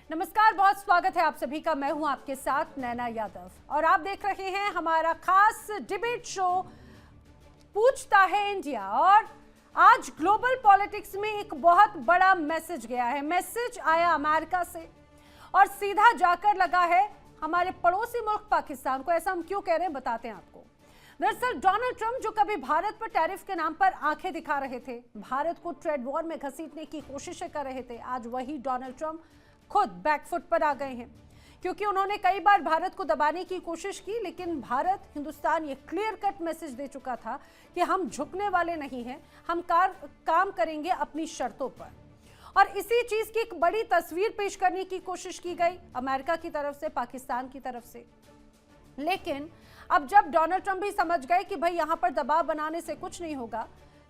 नमस्कार, बहुत स्वागत है आप सभी का। मैं हूं आपके साथ नैना यादव और आप देख रहे हैं हमारा खास डिबेट शो पूछता है इंडिया। और आज ग्लोबल पॉलिटिक्स में एक बहुत बड़ा मैसेज गया है। मैसेज आया अमेरिका से और सीधा जाकर लगा है हमारे पड़ोसी मुल्क पाकिस्तान को। ऐसा हम क्यों कह रहे हैं बताते हैं आपको। दरअसल डोनाल्ड ट्रंप जो कभी भारत पर टैरिफ के नाम पर आंखें दिखा रहे थे, भारत को ट्रेड वॉर में घसीटने की कोशिशें कर रहे थे, आज वही डोनाल्ड ट्रंप खुद बैकफुट पर आ गए हैं। क्योंकि उन्होंने कई बार भारत को दबाने की कोशिश की, लेकिन हिंदुस्तान ये क्लियर कट मैसेज दे चुका था कि हम झुकने वाले नहीं हैं, हम काम करेंगे अपनी शर्तों पर। और इसी चीज की एक बड़ी तस्वीर पेश करने की कोशिश की गई अमेरिका की तरफ से, पाकिस्तान की तरफ से। लेकिन अब जब डोनाल्ड ट्रंप भी समझ गए कि भाई यहां पर दबाव बनाने से कुछ नहीं होगा,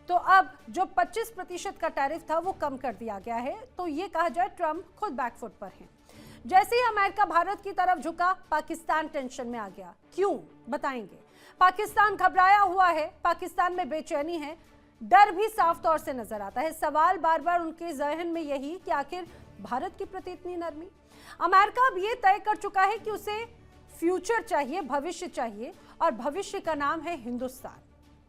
तो अब जो 25% का टैरिफ था वो कम कर दिया गया है। तो ये कहा जाए ट्रंप खुद बैकफुट पर हैं। जैसे ही अमेरिका भारत की तरफ झुका, पाकिस्तान टेंशन में आ गया। क्यों बताएंगे। पाकिस्तान घबराया हुआ है, पाकिस्तान में बेचैनी है, डर भी साफ तौर से नजर आता है। सवाल बार बार उनके जहन में यही कि आखिर भारत की प्रति इतनी नरमी। अमेरिका अब ये तय कर चुका है कि उसे फ्यूचर चाहिए, भविष्य चाहिए, और भविष्य का नाम है हिंदुस्तान,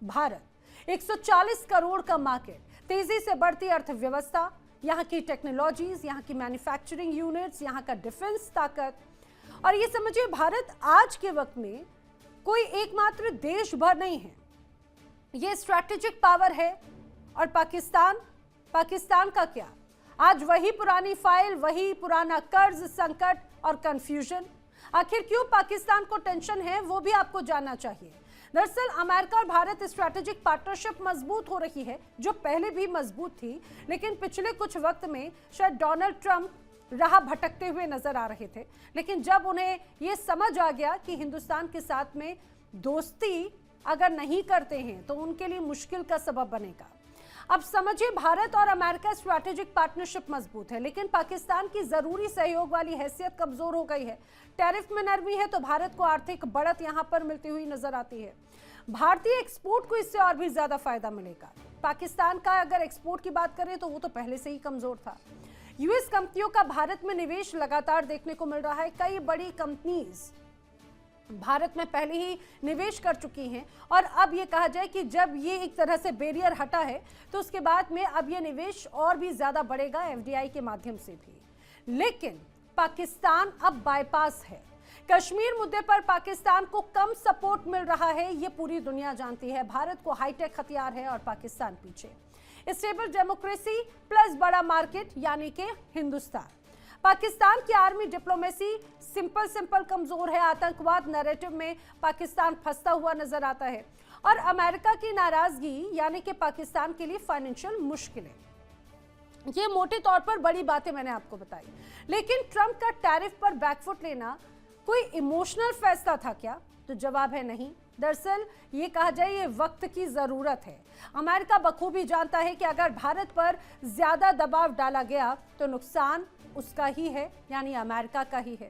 भारत। 140 करोड़ का मार्केट, तेजी से बढ़ती अर्थव्यवस्था, यहाँ की टेक्नोलॉजीज, यहाँ की मैन्युफैक्चरिंग यूनिट्स, यहाँ का डिफेंस ताकत। और ये समझिए भारत आज के वक्त में कोई एकमात्र देश भर नहीं है, ये स्ट्रैटेजिक पावर है। और पाकिस्तान का क्या? आज वही पुरानी फाइल, वही पुराना कर्ज, संकट और कंफ्यूजन। आखिर क्यों पाकिस्तान को टेंशन है वो भी आपको जानना चाहिए। दरअसल अमेरिका और भारत स्ट्रैटेजिक पार्टनरशिप मजबूत हो रही है, जो पहले भी मजबूत थी, लेकिन पिछले कुछ वक्त में शायद डोनाल्ड ट्रंप राह भटकते हुए नजर आ रहे थे। लेकिन जब उन्हें यह समझ आ गया कि हिंदुस्तान के साथ में दोस्ती अगर नहीं करते हैं तो उनके लिए मुश्किल का सबब बनेगा। अब समझिए भारत और अमेरिका स्ट्रैटेजिक पार्टनरशिप मजबूत है, लेकिन पाकिस्तान की जरूरी सहयोग वाली हैसियत कमजोर हो गई है। टैरिफ में नरमी है तो भारत को आर्थिक बढ़त यहां पर मिलती हुई नजर आती है। भारतीय एक्सपोर्ट को इससे और भी ज्यादा फायदा मिलेगा। पाकिस्तान का अगर एक्सपोर्ट की बात करें तो वो तो पहले से ही कमजोर था। यूएस कंपनियों का भारत में निवेश लगातार देखने को मिल रहा है। कई बड़ी कंपनीज भारत में पहले ही निवेश कर चुकी हैं और अब ये कहा जाए कि जब ये एक तरह से बैरियर हटा है तो उसके बाद में अब ये निवेश और भी ज्यादा बढ़ेगा एफडीआई के माध्यम से भी। लेकिन पाकिस्तान अब बाईपास है। कश्मीर मुद्दे पर पाकिस्तान को कम सपोर्ट मिल रहा है, ये पूरी दुनिया जानती है। भारत को हाईटेक हथियार है और पाकिस्तान पीछे। स्टेबल डेमोक्रेसी प्लस बड़ा मार्केट यानी कि हिंदुस्तान। पाकिस्तान की आर्मी डिप्लोमेसी सिंपल कमजोर है। आतंकवाद नैरेटिव में पाकिस्तान फंसता हुआ नजर आता है और अमेरिका की नाराजगी यानी कि पाकिस्तान के लिए फाइनेंशियल मुश्किलें। ये मोटे तौर पर बड़ी बातें मैंने आपको बताई। लेकिन ट्रंप का टैरिफ पर बैकफुट लेना कोई इमोशनल फैसला था क्या? तो जवाब है नहीं। दरअसल ये कहा जाए ये वक्त की जरूरत है। अमेरिका बखूबी जानता है कि अगर भारत पर ज्यादा दबाव डाला गया तो नुकसान उसका ही है, यानी अमेरिका का ही है।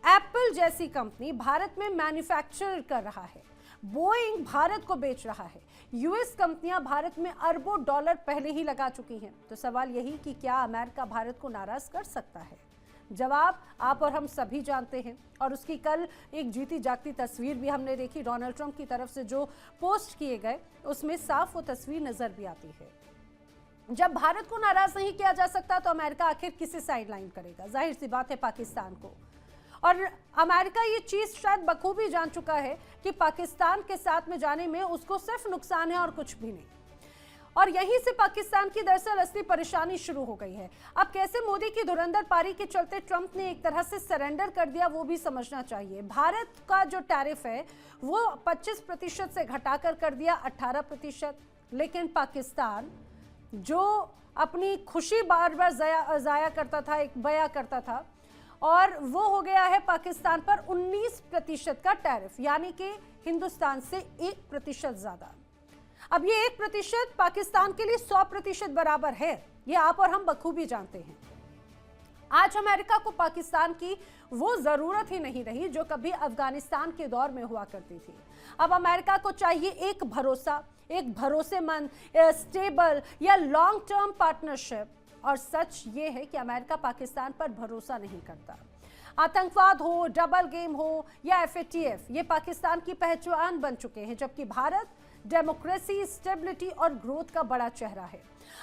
एप्पल जैसी कंपनी भारत में मैन्युफैक्चर कर रहा है, बोइंग भारत को बेच रहा है, यूएस कंपनियां भारत में अरबों डॉलर पहले ही लगा चुकी हैं। तो सवाल यही कि क्या अमेरिका भारत को नाराज कर सकता है? जवाब आप और हम सभी जानते हैं और उसकी कल एक जीती जागती तस्वीर भी हमने देखी। डोनाल्ड ट्रंप की तरफ से जो पोस्ट किए गए उसमें साफ वो तस्वीर नजर भी आती है। जब भारत को नाराज नहीं किया जा सकता तो अमेरिका आखिर किसे साइडलाइन करेगा? जाहिर सी बात है पाकिस्तान को। और अमेरिका ये चीज शायद बखूबी जान चुका है कि पाकिस्तान के साथ में जाने में उसको सिर्फ नुकसान है और कुछ भी नहीं। और यहीं से पाकिस्तान की दरअसल असली परेशानी शुरू हो गई है। अब कैसे मोदी की धुरंधर पारी के चलते ट्रंप ने एक तरह से सरेंडर कर दिया वो भी समझना चाहिए। भारत का जो टैरिफ है वो 25% से घटाकर कर दिया 18%। लेकिन पाकिस्तान जो अपनी खुशी बार बार जाया करता था, एक बया करता था, और वो हो गया है पाकिस्तान पर 19% का टैरिफ, यानी कि हिंदुस्तान से 1% ज्यादा। अब ये 1% पाकिस्तान के लिए 100% बराबर है, ये आप और हम बखूबी जानते हैं। आज अमेरिका को पाकिस्तान की वो जरूरत ही नहीं रही जो कभी अफगानिस्तान के दौर में हुआ करती थी। अब अमेरिका को चाहिए एक भरोसेमंद, स्टेबल या लॉन्ग टर्म पार्टनरशिप और सच ये है कि अमेरिका पाकिस्तान पर भरोसा नहीं करता। आतंकवाद हो, डबल गेम हो या एफएटीएफ, ये पाकिस्तान की पहचान बन चुके हैं, जबकि भारत डेमोक्रेसी, स्टेबिलिटी और ग्रोथ का बड़ा चेहरा है।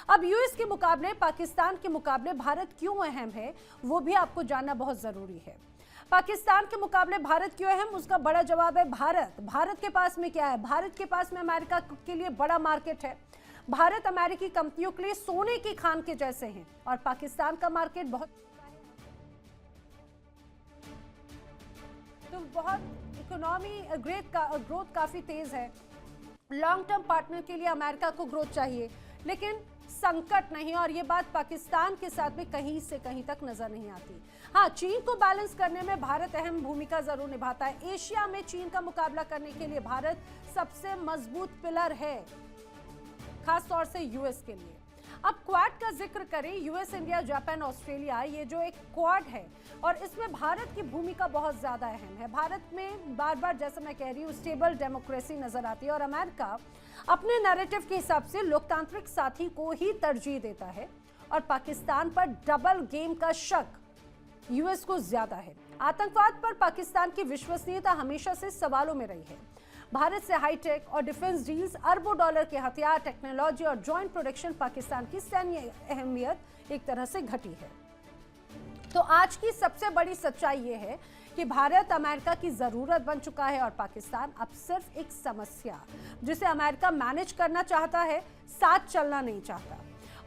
अब यूएस के मुकाबले, पाकिस्तान के मुकाबले भारत क्यों अहम है, वो भी आपको जानना बहुत जरूरी है। पाकिस्तान के मुकाबले भारत क्यों अहम, उसका बड़ा जवाब है भारत के पास में क्या है? भारत के पास में अमेरिका के लिए बड़ा मार्केट है। भारत अमेरिकी कंपनियों के लिए सोने की खान के जैसे हैं और पाकिस्तान का मार्केट बहुत इकोनॉमी ग्रोथ काफी तेज है। लॉन्ग टर्म पार्टनर के लिए अमेरिका को ग्रोथ चाहिए, लेकिन संकट नहीं, और ये बात पाकिस्तान के साथ में कहीं से कहीं तक नजर नहीं आती। हाँ, चीन को बैलेंस करने में भारत अहम भूमिका जरूर निभाता है। एशिया में चीन का मुकाबला करने के लिए भारत सबसे मजबूत पिलर है, खास तौर से यूएस के लिए। अब क्वाड का जिक्र करें, यूएस, इंडिया, जापान, ऑस्ट्रेलिया, ये जो एक क्वाड है और इसमें भारत की भूमिका बहुत ज्यादा अहम है। भारत में बार बार, जैसा मैं कह रही हूँ, स्टेबल डेमोक्रेसी नजर आती है और अमेरिका अपने नैरेटिव के हिसाब से लोकतांत्रिक साथी को ही तरजीह देता है और पाकिस्तान पर डबल गेम का शक यूएस को ज्यादा है। आतंकवाद पर पाकिस्तान की विश्वसनीयता हमेशा से सवालों में रही है। भारत से हाईटेक और डिफेंस डील्स, अरबों डॉलर के हथियार, टेक्नोलॉजी और जॉइंट प्रोडक्शन, पाकिस्तान की सैन्य अहमियत एक तरह से घटी है। तो आज की सबसे बड़ी सच्चाई ये है कि भारत अमेरिका की जरूरत बन चुका है और पाकिस्तान अब सिर्फ एक समस्या जिसे अमेरिका मैनेज करना चाहता है, साथ चलना नहीं चाहता।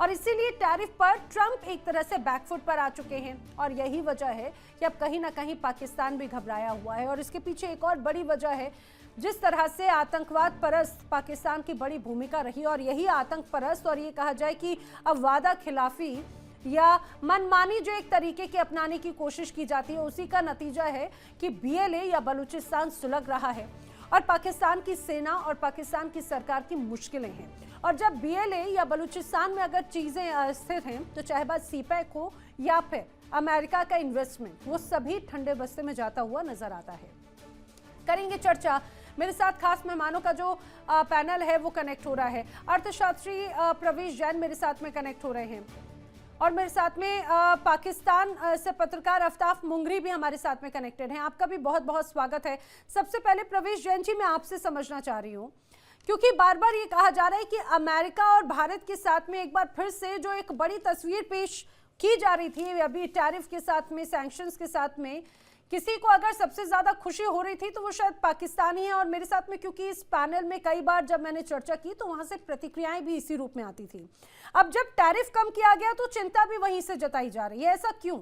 और इसीलिए टैरिफ पर ट्रंप एक तरह से बैकफुट पर आ चुके हैं और यही वजह है कि अब कहीं ना कहीं पाकिस्तान भी घबराया हुआ है। और इसके पीछे एक और बड़ी वजह है, जिस तरह से आतंकवाद परस्त पाकिस्तान की बड़ी भूमिका रही और यही आतंक परस्त और ये कहा जाए कि अब वादा खिलाफी या मनमानी जो एक तरीके की अपनाने की कोशिश की जाती है, उसी का नतीजा है कि बीएलए या बलूचिस्तान सुलग रहा है और पाकिस्तान की सेना और पाकिस्तान की सरकार की मुश्किलें हैं। और जब बीएलए या बलूचिस्तान में अगर चीजें अस्थिर हैं, तो चाहे बात सीपैक हो या फिर अमेरिका का इन्वेस्टमेंट, वो सभी ठंडे बस्ते में जाता हुआ नजर आता है। करेंगे चर्चा। मेरे साथ खास मेहमानों का जो पैनल है वो कनेक्ट हो रहा है। अर्थशास्त्री प्रवेश जैन मेरे साथ में कनेक्ट हो रहे हैं और मेरे साथ में पाकिस्तान से पत्रकार आफ्ताफ मुंगरी भी हमारे साथ में कनेक्टेड हैं। आपका भी बहुत बहुत स्वागत है। सबसे पहले प्रवेश जैन जी, मैं आपसे समझना चाह रही हूँ, क्योंकि बार बार ये कहा जा रहा है कि अमेरिका और भारत के साथ में एक बार फिर से जो एक बड़ी तस्वीर पेश की जा रही थी अभी टैरिफ के साथ में, सैंक्शंस के साथ में, किसी को अगर सबसे ज्यादा खुशी हो रही थी तो वो शायद पाकिस्तानी है। और मेरे साथ में, क्योंकि इस पैनल में कई बार जब मैंने चर्चा की तो वहां से प्रतिक्रियाएं भी इसी रूप में आती थी। अब जब टैरिफ कम किया गया तो चिंता भी वहीं से जताई जा रही है। ऐसा क्यों?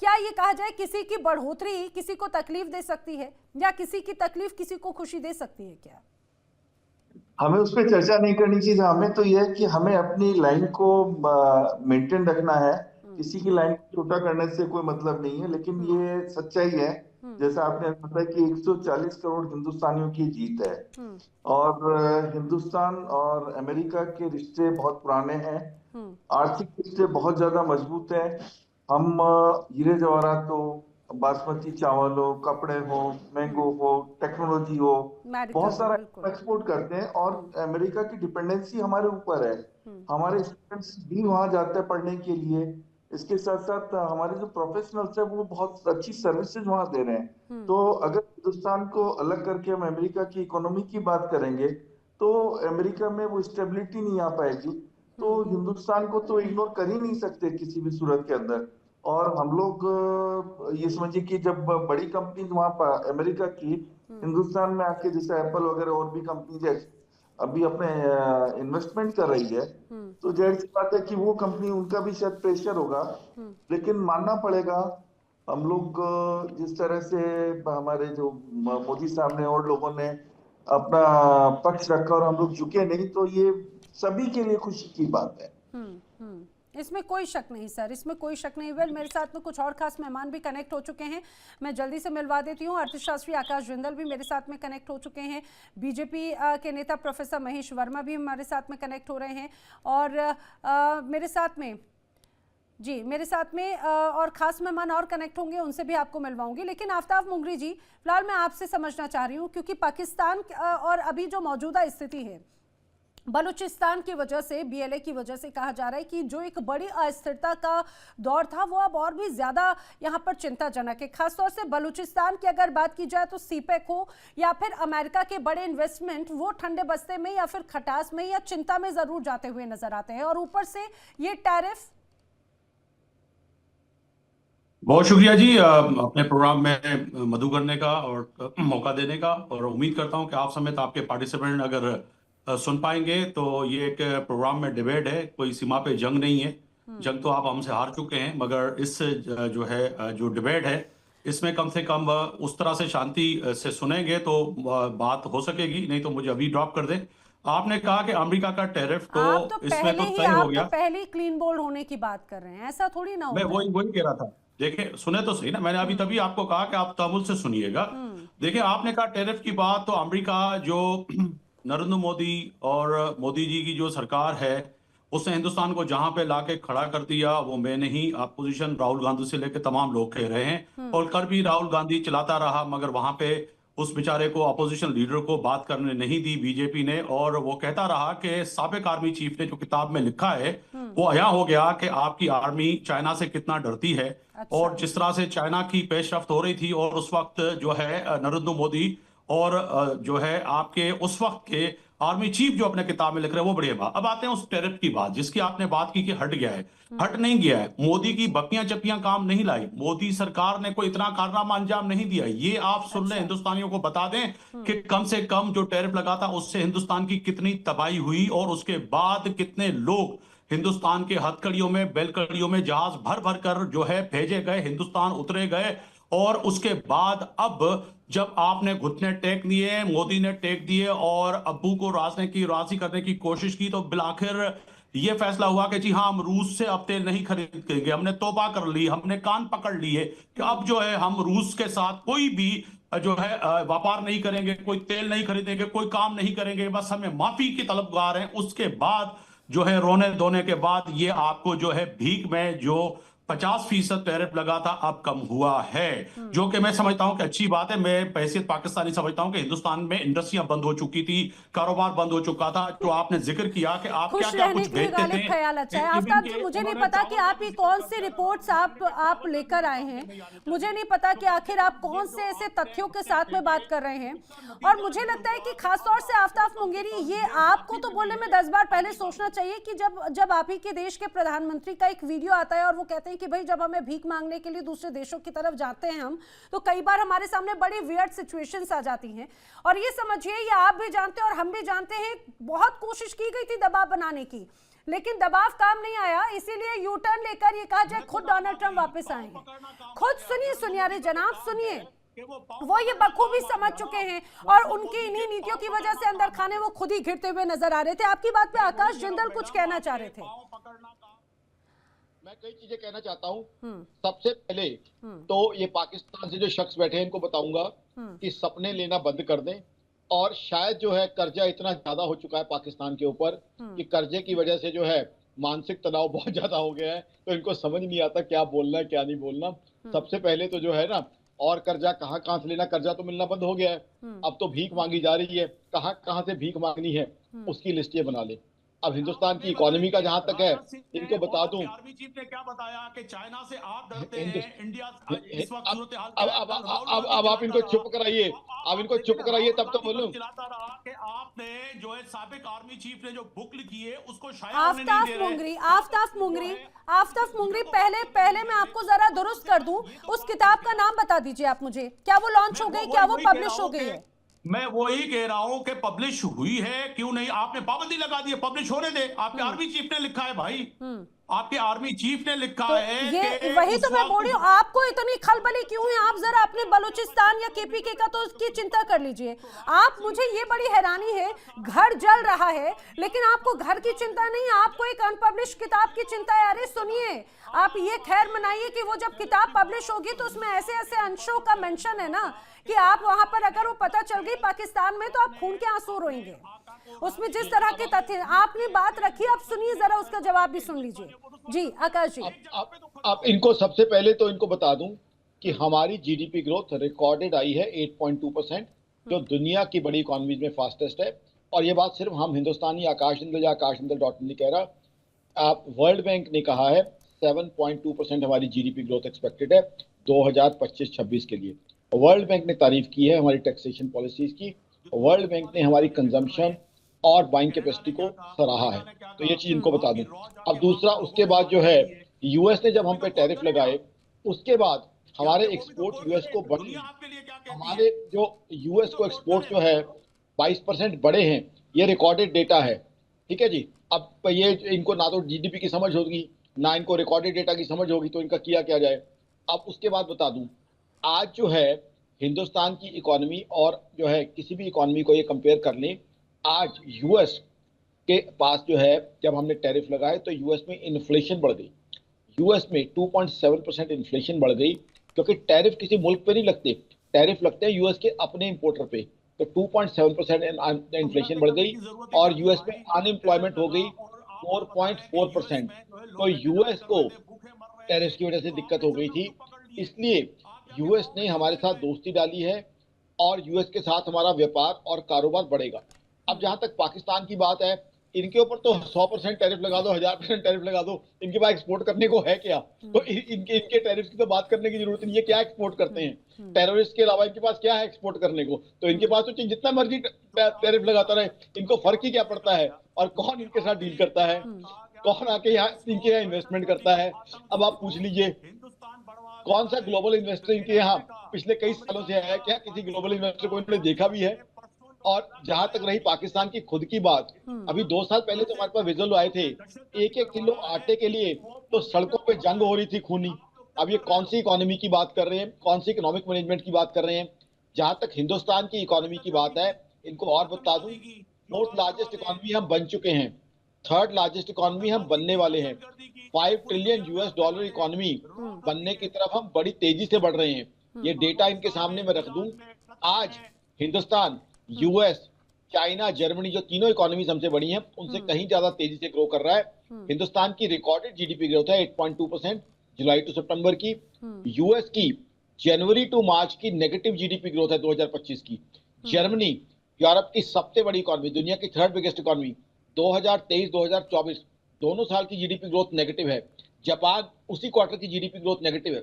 क्या ये कहा जाए किसी की बढ़ोतरी किसी को तकलीफ दे सकती है या किसी की तकलीफ किसी को खुशी दे सकती है? क्या हमें उस पर चर्चा नहीं करनी चाहिए। हमें तो यह है कि हमें अपनी लाइन को मेंटेन रखना है। किसी की लाइन को छोटा करने से कोई मतलब नहीं है, लेकिन ये सच्चाई है, जैसा आपने बताया कि 140 करोड़ हिंदुस्तानियों की जीत है और हिंदुस्तान और अमेरिका के रिश्ते बहुत पुराने हैं, आर्थिक रिश्ते बहुत ज्यादा मजबूत हैं। हम हीरे जवाहरात हो, बासमती चावल हो, कपड़े हो, मैंगो हो, टेक्नोलॉजी हो, बहुत सारा एक्सपोर्ट करते हैं और अमेरिका की डिपेंडेंसी हमारे ऊपर है। हमारे स्टूडेंट्स भी वहां जाते हैं पढ़ने के लिए। इसके साथ साथ हमारे जो प्रोफेशनल्स हैं वो बहुत अच्छी सर्विसेज वहां दे रहे हैं। तो अगर हिंदुस्तान को अलग करके हम अमेरिका की इकोनॉमी की बात करेंगे तो अमेरिका में वो स्टेबिलिटी नहीं आ पाएगी। तो हिंदुस्तान को तो इग्नोर कर ही नहीं सकते किसी भी सूरत के अंदर। और हम लोग ये समझिए कि जब बड़ी कंपनी वहां पर अमेरिका की हिंदुस्तान में आके, जैसे एप्पल वगैरह और भी कंपनी अभी अपने इन्वेस्टमेंट कर रही है, तो जाहिर सी बात है कि वो कंपनी, उनका भी शायद प्रेशर होगा। लेकिन मानना पड़ेगा, हम लोग जिस तरह से हमारे जो मोदी साहब ने और लोगों ने अपना पक्ष रखा और हम लोग झुके नहीं, तो ये सभी के लिए खुशी की बात है। इसमें कोई शक नहीं सर, इसमें कोई शक नहीं। वेल, मेरे साथ में कुछ और खास मेहमान भी कनेक्ट हो चुके हैं, मैं जल्दी से मिलवा देती हूँ। अर्थशास्त्री आकाश जिंदल भी मेरे साथ में कनेक्ट हो चुके हैं। बीजेपी के नेता प्रोफेसर महेश वर्मा भी हमारे साथ में कनेक्ट हो रहे हैं और मेरे साथ में और ख़ास मेहमान और कनेक्ट होंगे, उनसे भी आपको मिलवाऊंगी। लेकिन आफ्ताब मुंगरी जी, फिलहाल मैं आपसे समझना चाह रही हूँ, क्योंकि पाकिस्तान और अभी जो मौजूदा स्थिति है बलूचिस्तान की वजह से, बीएलए की वजह से कहा जा रहा है कि जो एक बड़ी अस्थिरता का दौर था वो अब और भी ज्यादा यहाँ पर चिंताजनक है। खासतौर से बलूचिस्तान की अगर बात की जाए तो सीपेक हो या फिर अमेरिका के बड़े इन्वेस्टमेंट वो ठंडे बस्ते में या फिर खटास में या चिंता में जरूर जाते हुए नजर आते हैं, और ऊपर से ये टैरिफ। बहुत शुक्रिया जी अपने प्रोग्राम में मधु करने का और मौका देने का, और उम्मीद करता हूं कि आप समेत आपके पार्टिसिपेंट अगर सुन पाएंगे तो ये एक प्रोग्राम में डिबेट है, कोई सीमा पे जंग नहीं है। जंग तो आप हमसे हार चुके हैं, मगर इस जो है जो डिबेट है इसमें कम से कम उस तरह से शांति से सुनेंगे तो बात हो सकेगी, नहीं तो मुझे अभी ड्रॉप कर दें। आपने कहा कि अमेरिका का टैरिफ आप तो इसमें तो पहले ही तय हो आप गया। तो पहले ही क्लीन बोल्ड होने की बात कर रहे हैं, ऐसा थोड़ी ना मैं होता है। वही कह रहा था। देखिए सुने तो सही ना, मैंने अभी तभी आपको कहा कि आप तमुल से सुनिएगा। देखिए आपने कहा टैरिफ की बात, तो अमेरिका जो नरेंद्र मोदी और मोदी जी की जो सरकार है उसने हिंदुस्तान को जहां पे लाके खड़ा कर दिया वो मैं नहीं, अपोजिशन राहुल गांधी से लेकर तमाम लोग कह रहे हैं, और कल भी राहुल गांधी चलाता रहा, मगर वहां पे उस बेचारे को अपोजिशन लीडर को बात करने नहीं दी बीजेपी ने, और वो कहता रहा कि साबिक आर्मी चीफ ने जो किताब में लिखा है वो अया हो गया कि आपकी आर्मी चाइना से कितना डरती है। अच्छा। और जिस तरह से चाइना की पेशरफ्त हो रही थी, और उस वक्त जो है नरेंद्र मोदी और जो है आपके उस वक्त के आर्मी चीफ जो अपने किताब में लिख रहे हैं वो बढ़िया बात। अब आते हैं उस टैरिफ की बात जिसकी आपने बात की कि हट गया है। हट नहीं गया है, मोदी की बकियां चपियां काम नहीं लाई, मोदी सरकार ने कोई इतना कारनामा अंजाम नहीं दिया। ये आप सुन लें, हिंदुस्तानियों को बता दें कि कम से कम जो टैरिफ लगा था उससे हिंदुस्तान की कितनी तबाही हुई, और उसके बाद कितने लोग हिंदुस्तान के हथकड़ियों में, बैलकड़ियों में जहाज भर भर कर जो है भेजे गए, हिंदुस्तान उतरे गए। और उसके बाद अब जब आपने घुटने टेक लिए, मोदी ने टेक दिए और अब्बू को राजी करने की कोशिश की, तो बिलाखिर ये फैसला हुआ कि जी हाँ हम रूस से अब तेल नहीं खरीदेंगे, हमने तौबा कर ली, हमने कान पकड़ लिए कि अब जो है हम रूस के साथ कोई भी जो है व्यापार नहीं करेंगे, कोई तेल नहीं खरीदेंगे, कोई काम नहीं करेंगे, बस हमें माफी की तलबगार हैं। उसके बाद जो है रोने धोने के बाद ये आपको जो है भीख में जो 50% टैरिफ लगा था अब कम हुआ है, जो कि मैं समझता हूं कि अच्छी बात है। मैं हैसियत पाकिस्तानी समझता हूं कि हिंदुस्तान में इंडस्ट्रियां बंद हो चुकी थी, कारोबार बंद हो चुका था। जो आपने जिक्र किया कि आप क्या खुश क्या रहने कुछ के लिए भेजते गालिब थे, ख्याल अच्छा है। इवन आफ्ताब के जी, मुझे नहीं उन्होंने पता कि चावल आप ये कौन सी रिपोर्ट्स आप लेकर आए हैं, मुझे नहीं पता कि आखिर आप कौन से ऐसे तथ्यों के साथ में बात कर रहे हैं, और मुझे लगता है कि खासतौर से आफ्ताब मुंगेरी, ये आपको तो बोलने में 10 बार पहले सोचना चाहिए कि जब आप ही के देश के प्रधानमंत्री का एक वीडियो आता है और वो कहते हैं कि भाई जब हमें भीख मांगने के लिए दूसरे देशों की तरफ जाते हैं हम, तो कई बार हमारे सामने बड़ी वियर्ड सिचुएशंस आ जाती हैं। और ये समझिए, ये आप भी जानते हैं और हम भी जानते हैं, बहुत कोशिश की गई थी दबाव बनाने की, लेकिन दबाव काम नहीं आया, इसीलिए यू टर्न लेकर ये कहा जाए खुद डोनाल्ड ट्रंप वापस आएंगे। खुद सुनिए अरे जनाब सुनिए, वो ये बखूबी समझ चुके हैं और उनकी इन्हीं नीतियों की वजह से अंदर खाने वो खुद ही घिरते हुए नजर आ रहे थे। आपकी बात पे आकाश जिंदल कुछ कहना चाह रहे थे। मैं कई चीजें कहना चाहता हूँ। सबसे पहले तो ये पाकिस्तान से जो शख्स बैठे हैं इनको बताऊंगा कि सपने लेना बंद कर दें, और शायद जो है कर्जा इतना ज्यादा हो चुका है पाकिस्तान के ऊपर कि कर्जे की वजह से जो है मानसिक तनाव बहुत ज्यादा हो गया है, तो इनको समझ नहीं आता क्या बोलना है क्या नहीं बोलना। सबसे पहले तो जो है ना, और कर्जा कहाँ से लेना, कर्जा तो मिलना बंद हो गया है, अब तो भीख मांगी जा रही है। कहाँ से भीख मांगनी है उसकी लिस्ट ये बना ले। अब हिंदुस्तान की इकोनॉमी का जहां तक है, इनको बता दूं, आर्मी चीफ ने क्या बताया कि चाइना से आप डरते हैं, इंडिया इस वक्त सूरत हाल अब आप इनको चुप कराइए, अब इनको चुप कराइए तब तो बोलूं। चलाता रहा कि आपने जो है साबिक आर्मी चीफ ने जो बुक लिखी है उसको शायद आफ्ताब मुंगरी, पहले मैं आपको जरा दुरुस्त कर दूं, उस किताब का नाम बता दीजिए आप मुझे, क्या वो लॉन्च हो गई, क्या वो पब्लिश हो गई है? मैं वही कह रहा हूं कि पब्लिश हुई है, क्यों नहीं? आपने पाबंदी लगा दी है, पब्लिश होने दे। आपके आर्मी चीफ ने लिखा है भाई, आपके आर्मी चीफ ने लिखा तो है ये वही तो मैं बोल रही हूँ, आपको इतनी खलबली क्यों है? आप जरा अपने बलूचिस्तान या केपीके का तो उसकी चिंता कर लीजिए। आप, मुझे ये बड़ी हैरानी है, घर जल रहा है लेकिन आपको घर की चिंता नहीं, आपको एक अनपब्लिश किताब की चिंता है। अरे सुनिए, आप ये खैर मनाइए कि वो जब किताब पब्लिश होगी तो उसमें ऐसे ऐसे अंशों का मेंशन है ना कि आप वहां पर अगर वो पता चल गई पाकिस्तान में तो आप खून के आंसू रोएंगे। उसमें जिस तरह के तथ्य आपने बात रखी, आप सुनिए जरा, उसका जवाब भी सुन लीजिए। जी आकाश जी, आप इनको सबसे पहले तो इनको बता दूं कि हमारी जीडीपी ग्रोथ रिकॉर्डेड आई है 8.2%, जो दुनिया की बड़ी इकोनॉमी में फास्टेस्ट है। और ये बात सिर्फ हम हिंदुस्तानी आकाशनिंदल या आकाशनिंदल.in नहीं कह रहा, वर्ल्ड बैंक ने कहा है 7.2% हमारी जीडीपी ग्रोथ एक्सपेक्टेड है 2025-26 के लिए। वर्ल्ड बैंक ने तारीफ की है हमारी टैक्सेशन पॉलिसीज की, वर्ल्ड बैंक ने हमारी कंजम्पशन और बाइंग कैपेसिटी को सराहा है, तो ये चीज इनको बता दूं। अब दूसरा, उसके बाद जो है यूएस ने जब हम पे टैरिफ लगाए उसके बाद हमारे एक्सपोर्ट यूएस को बढ़े, हमारे जो यूएस को एक्सपोर्ट जो है 22% बढ़े हैं, ये रिकॉर्डेड डेटा है, ठीक है जी। अब ये इनको ना तो जीडीपी की समझ होगी ना इनको रिकॉर्डेड डेटा की समझ होगी, तो इनका किया क्या जाए। अब उसके बाद बता दूं, आज जो है हिंदुस्तान की इकोनॉमी और जो है किसी भी इकोनॉमी को ये कंपेयर कर लें, आज यूएस के पास जो है जब हमने टैरिफ लगाए तो यूएस में इन्फ्लेशन बढ़ गई, यूएस में 2.7% इन्फ्लेशन बढ़ गई, क्योंकि टैरिफ किसी मुल्क पे नहीं लगते, टैरिफ लगते हैं यूएस के अपने इंपोर्टर पे। तो 2.7% इन्फ्लेशन बढ़ गई और यूएस में अनएम्प्लॉयमेंट हो गई 4.4%। तो यूएस को टैरिफ की वजह से दिक्कत हो गई थी, इसलिए यूएस ने हमारे साथ दोस्ती डाली है और यूएस के साथ हमारा व्यापार और कारोबार बढ़ेगा। अब जहां तक पाकिस्तान की बात है, इनके ऊपर तो 100% टैरिफ लगा दो, 1000% टैरिफ लगा दो, इनके पास एक्सपोर्ट करने को है क्या? तो इनके टैरिफ की तो बात करने की जरूरत नहीं है, क्या एक्सपोर्ट करते हैं? टेररिस्ट के अलावा इनके पास क्या है एक्सपोर्ट करने को? तो इनके पास तो जितना मर्जी टैरिफ लगाता रहे, इनको फर्क ही क्या पड़ता है? और कौन इनके साथ डील करता है, कौन आके यहाँ इनके यहाँ इन्वेस्टमेंट करता है? अब आप पूछ लीजिए कौन सा ग्लोबल इन्वेस्टर इनके यहाँ पिछले कई सालों से है? क्या किसी ग्लोबल इन्वेस्टर को इन्होंने देखा भी है? और जहां तक रही पाकिस्तान की खुद की बात, अभी 2 साल पहले तो हमारे पास विजुअल आए थे 1-1 किलो आटे के लिए तो सड़कों पे जंग हो रही थी खूनी। अब ये कौन सी इकोनॉमी की बात कर रहे हैं, कौन सी इकोनॉमिक मैनेजमेंट की बात कर रहे हैं? जहां तक हिंदुस्तान की इकोनॉमी की बात है, इनको और बता दूं, 4th लार्जेस्ट इकोनॉमी हम बन चुके हैं, 3rd लार्जेस्ट इकोनॉमी हम बनने वाले हैं, $5 ट्रिलियन इकोनॉमी बनने की तरफ हम बड़ी तेजी से बढ़ रहे हैं। ये डेटा इनके सामने मैं रख दूं, आज हिंदुस्तान, यूएस, चाइना, जर्मनी, जो तीनों इकोनॉमीज हमसे बड़ी हैं, उनसे कहीं ज्यादा तेजी से ग्रो कर रहा है। हिंदुस्तान की रिकॉर्डेड जीडीपी ग्रोथ है 8.2% जुलाई टू सितंबर की। यूएस की जनवरी टू मार्च की नेगेटिव जीडीपी ग्रोथ है 2025 की। जर्मनी, यूरोप की सबसे बड़ी इकोनॉमी, दुनिया की 3rd बिगेस्ट इकोनॉमी, 2023-2024 दोनों साल की जीडीपी ग्रोथ नेगेटिव है। जापान उसी क्वार्टर की जीडीपी ग्रोथ नेगेटिव है।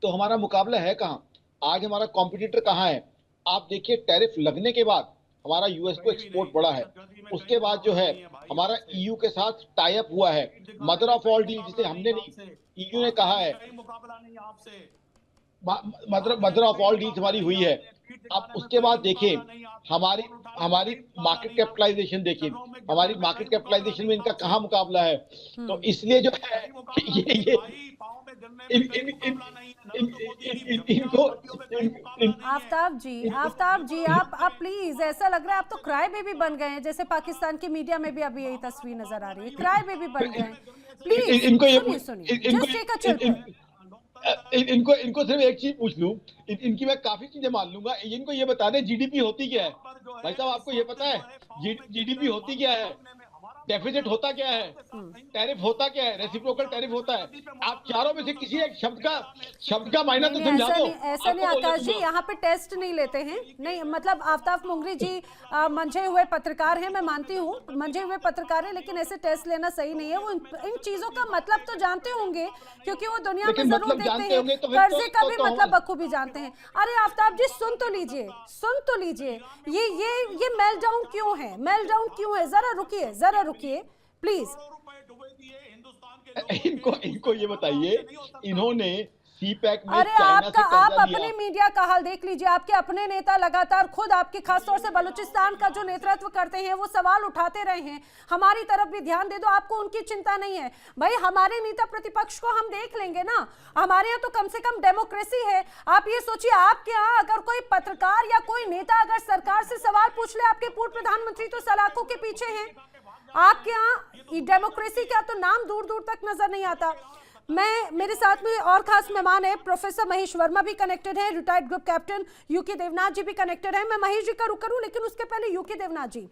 तो हमारा मुकाबला है कहाँ? आज हमारा कॉम्पिटिटर कहाँ है? आप देखिए, टैरिफ लगने के बाद हमारा यूएस को एक्सपोर्ट बढ़ा है, उसके बाद जो है हमारा ईयू के साथ टाई अप हुआ है, मदर ऑफ ऑल डील जिसे हमने नहीं, ईयू ने कहा है मदर ऑफ ऑल डील्स हमारी हुई है। अब उसके बाद देखिए हमारी मार्केट कैपिटलाइजेशन, देखिए हमारी मार्केट कैपिटलाइजेशन में इनका कहाँ मुकाबला है? तो इसलिए जो है ये इनको आफ्ताब जी आप प्लीज, ऐसा लग रहा है आप तो क्राई बेबी बन गए हैं, जैसे पाकिस्तान की मीडिया में भी अभी यही तस्वीर नजर आ रही है, क्राई बेबी बन गए हैं। प्लीज सुनिए, जस्ट टेक अ चिल। इनको सिर्फ एक चीज पूछ लूं, इनकी मैं काफी चीजें मान लूंगा, इनको ये बता दें जीडीपी होती क्या है? भाई साहब, आपको ये पता है जीडीपी होती क्या है? डेफिसिट होता क्या है? टैरिफ होता क्या है? रेसिप्रोकल टैरिफ होता है। आप चारों में से किसी एक शब्द का मायना तो समझा दो। ऐसा नहीं आकाश जी, यहाँ पे टेस्ट नहीं लेते हैं। नहीं मतलब आफ्ताब मुंगरी जी मंझे हुए पत्रकार हैं, मैं मानती हूँ मंझे हुए पत्रकार हैं, लेकिन ऐसे टेस्ट लेना सही नहीं है। वो इन चीजों का मतलब तो जानते होंगे, क्योंकि वो दुनिया में जरूर देखते हैं, कर्जे का भी मतलब बखूबी जानते हैं। अरे आफ्ताब जी सुन तो लीजिए, ये मेल्टडाउन क्यों है? मेल्टडाउन क्यों है? जरा रुकिए प्लीज। इनको ये बताइए, इन्होंने सीपैक में अरे आप अपने मीडिया का हाल देख लीजिए। आपके अपने नेता लगातार खुद आपके खासतौर से बलूचिस्तान का जो नेतृत्व करते हैं, वो सवाल उठाते रहे हैं। हमारी तरफ भी ध्यान दे दो, आपको उनकी चिंता नहीं है। भाई हमारे नेता प्रतिपक्ष को हम देख लेंगे ना, हमारे यहाँ तो कम से कम डेमोक्रेसी है। आप ये सोचिए, आपके यहाँ अगर कोई पत्रकार या कोई नेता अगर सरकार से सवाल पूछ ले, आपके पूर्व प्रधानमंत्री तो सलाखों के पीछे हैं। आपके यहाँ डेमोक्रेसी का तो नाम दूर दूर तक नजर नहीं आता। मेरे साथ में और खास मेहमान है, प्रोफेसर महेश वर्मा भी कनेक्टेड है, retired group captain UK Devnath ji भी कनेक्टेड है। मैं महेश जी का रुक करूं, लेकिन उसके पहले यूके देवनाथ जी,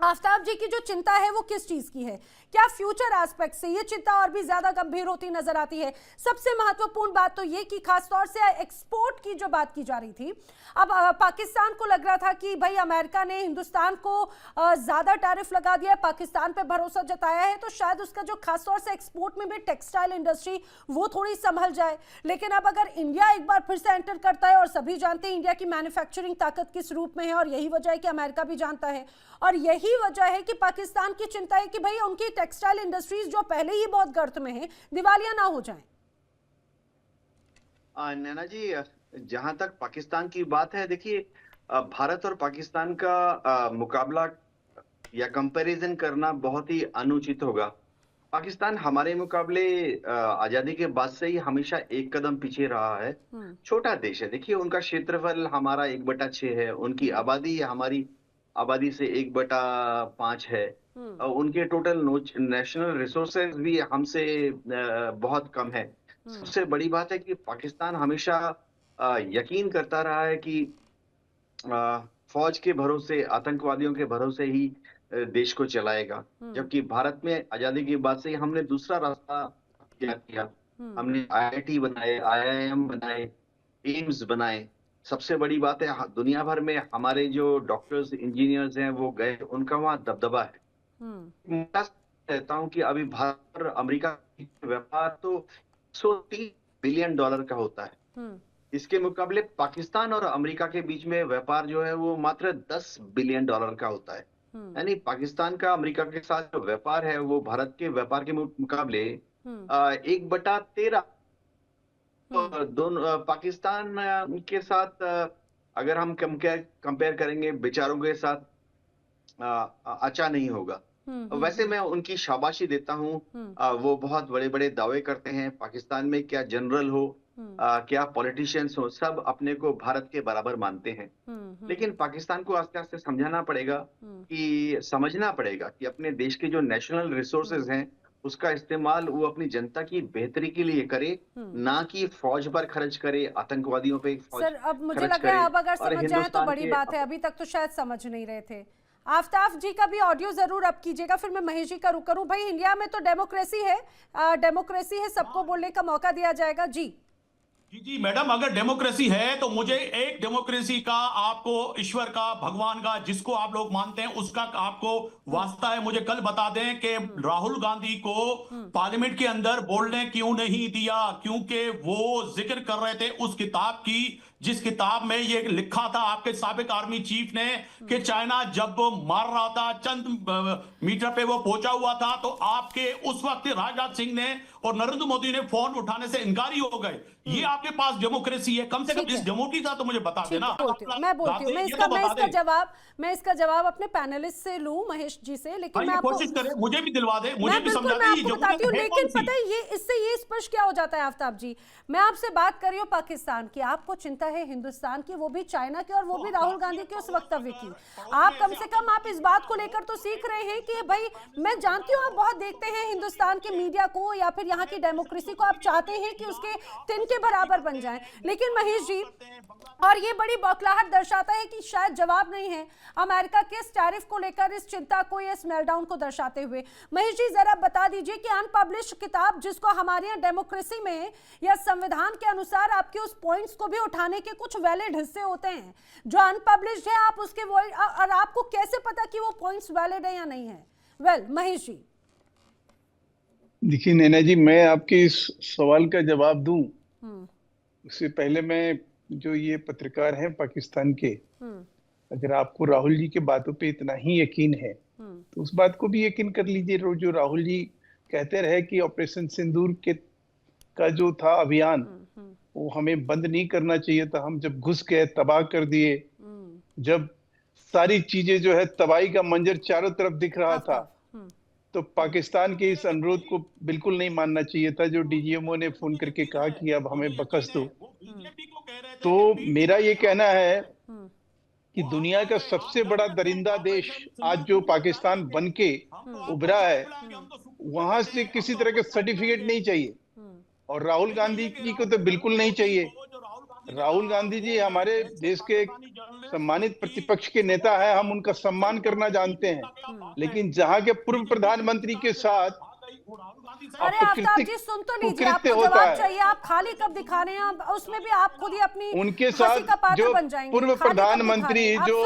आफ्ताब जी की जो चिंता है वो किस चीज की है? क्या फ्यूचर एस्पेक्ट से ये चिंता और भी ज्यादा गंभीर होती नजर आती है? सबसे महत्वपूर्ण बात तो ये कि खासतौर से एक्सपोर्ट की जो बात की जा रही थी, अब पाकिस्तान को लग रहा था कि भाई अमेरिका ने हिंदुस्तान को ज्यादा टैरिफ लगा दिया है, पाकिस्तान पे भरोसा जताया है, तो शायद उसका जो खासतौर से एक्सपोर्ट में भी टेक्सटाइल इंडस्ट्री वो थोड़ी संभल जाए। लेकिन अब अगर इंडिया एक बार फिर से एंटर करता है, और सभी जानते हैं इंडिया की मैन्युफैक्चरिंग ताकत किस रूप में है, और यही वजह है कि अमेरिका भी जानता है, और यही वजह है कि पाकिस्तान की चिंता है कि भाई उनकी टेक्सटाइल इंडस्ट्रीज जो पहले ही बहुत गर्त में है, दिवालिया ना हो जाए। नैना जी, जहां तक पाकिस्तान की बात है, देखिए भारत और पाकिस्तान का मुकाबला या कंपैरिजन करना बहुत ही अनुचित होगा। पाकिस्तान हमारे मुकाबले आजादी के बाद से ही हमेशा एक कदम पीछे रहा है। छोटा देश है, देखिए उनका क्षेत्रफल हमारा 1/6 है, उनकी आबादी हमारी आबादी से 1/5 है, उनके टोटल नेशनल रिसोर्सेज भी हमसे बहुत कम है। सबसे बड़ी बात है कि पाकिस्तान हमेशा यकीन करता रहा है कि फौज के भरोसे, आतंकवादियों के भरोसे ही देश को चलाएगा, जबकि भारत में आजादी के बाद से ही हमने दूसरा रास्ता किया। हमने IIT बनाए, IIM बनाए, एम्स बनाए। सबसे बड़ी बात है, दुनिया भर में हमारे जो डॉक्टर्स, इंजीनियर्स हैं वो गए, उनका वहाँ दबदबा है। मैं कहता हूँ कि अभी भारत और अमेरिका का व्यापार तो $130 बिलियन का होता है। इसके मुकाबले पाकिस्तान और अमेरिका के बीच में व्यापार जो है वो मात्र $10 बिलियन का होता है। यानी पाकिस्तान का अमेरिका के साथ जो व्यापार है वो भारत के व्यापार के मुकाबले 1/13। तो दोनों पाकिस्तान के साथ अगर हम कंपेयर करेंगे बेचारों के साथ, अच्छा नहीं होगा। वैसे मैं उनकी शाबाशी देता हूँ, वो बहुत बड़े बड़े दावे करते हैं। पाकिस्तान में क्या जनरल हो, क्या पॉलिटिशियंस हो, सब अपने को भारत के बराबर मानते हैं। लेकिन पाकिस्तान को आस्ते आस्ते समझना पड़ेगा कि अपने देश के जो नेशनल रिसोर्सेज हैं उसका इस्तेमाल वो अपनी जनता की बेहतरी के लिए करे, ना कि फौज पर खर्च करे, आतंकवादियों पे फौज सर, अब मुझे लग रहा है अब अगर समझ जाए तो बड़ी बात है, अभी तक तो शायद समझ नहीं रहे थे। आफ्ताब जी का भी ऑडियो जरूर अब कीजिएगा, फिर मैं महेश जी का रुख करूं। भाई इंडिया में तो डेमोक्रेसी है, सबको बोलने का मौका दिया जाएगा। जी जी मैडम, अगर डेमोक्रेसी है तो मुझे एक डेमोक्रेसी का, आपको ईश्वर का, भगवान का, जिसको आप लोग मानते हैं उसका आपको वास्ता है। मुझे कल बता दें कि राहुल गांधी को पार्लियामेंट के अंदर बोलने क्यों नहीं दिया, क्योंकि वो जिक्र कर रहे थे उस किताब की जिस किताब में ये लिखा था आपके साबिक आर्मी चीफ ने कि चाइना जब मार रहा था, चंद मीटर पे वो पहुंचा हुआ था, तो आपके उस वक्त राजनाथ सिंह ने और नरेंद्र मोदी ने फोन उठाने से इनकारी हो गए। ये आपके पास डेमोक्रेसी है, कम से कम इस डेमोक्रेसी का तो मुझे बता देना। मैं बोलती हूँ, मैं इसका जवाब अपने पैनलिस्ट से लूं, महेश जी से, लेकिन मैं कोशिश करें, मुझे भी दिलवा दे, मुझे भी समझा दे। लेकिन पता है ये इससे ये स्पष्ट क्या हो जाता है आफ्ताब जी, मैं आपसे बात कर रही हूँ पाकिस्तान की, आपको चिंता है हिंदुस्तान की, वो भी चाइना की, और वो भी राहुल गांधी के उस वक्तव्य की। आप कम से कम आप इस बात को लेकर तो सीख रहे हैं कि भाई, मैं जानती हूँ आप बहुत देखते हैं हिंदुस्तान के मीडिया को या फिर यहाँ की डेमोक्रेसी को, आप चाहते हैं कि उसके तिन के बराबर बन जाएं। लेकिन महेश जी, और ये बड़ी बौखलाहट दर्शाता है कि शायद जवाब नहीं है अमेरिका के इस टैरिफ को लेकर, इस चिंता को, इस मेल्टडाउन को दर्शाते हुए। महेश जी जरा बता दीजिए कि अनपब्लिश्ड किताब, जिसको हमारे यहाँ डेमोक्रेसी में या संविधान के अनुसार आपके उस पॉइंट्स को भी उठाने के कुछ वैलिड हिस्से होते हैं, जो अनपब्लिश्ड है, आप उसके और आपको कैसे पता कि वो पॉइंट्स वैलिड है या नहीं है? वेल महेश जी, देखिए नैना जी, मैं आपके इस सवाल का जवाब दूं उससे पहले मैं, जो ये पत्रकार हैं पाकिस्तान के, अगर आपको राहुल जी के बातों पे इतना ही यकीन है तो उस बात को भी यकीन कर लीजिए। जो राहुल जी कहते रहे कि ऑपरेशन सिंदूर का जो था अभियान, वो हमें बंद नहीं करना चाहिए था, हम जब घुस गए तबाह कर दिए, जब सारी चीजें जो है तबाही का मंजर चारों तरफ दिख रहा था, तो पाकिस्तान के इस अनुरोध को बिल्कुल नहीं मानना चाहिए था, जो डीजीएमओ ने फोन करके कहा कि अब हमें बकस दो। तो मेरा ये कहना है कि दुनिया का सबसे बड़ा दरिंदा देश आज जो पाकिस्तान बनके उभरा है, वहां से किसी तरह का सर्टिफिकेट नहीं चाहिए, और राहुल गांधी जी को तो बिल्कुल नहीं चाहिए। राहुल गांधी जी हमारे देश के सम्मानित प्रतिपक्ष के नेता है, हम उनका सम्मान करना जानते हैं, लेकिन जहां के पूर्व प्रधानमंत्री के साथ अरे आफ्ताब जी सुन तो लीजिए, आपको जवाब चाहिए, आप खाली कब दिखा रहे हैं? उसमें भी आप खुद ही अपनी उनके साथ जो पूर्व प्रधानमंत्री जो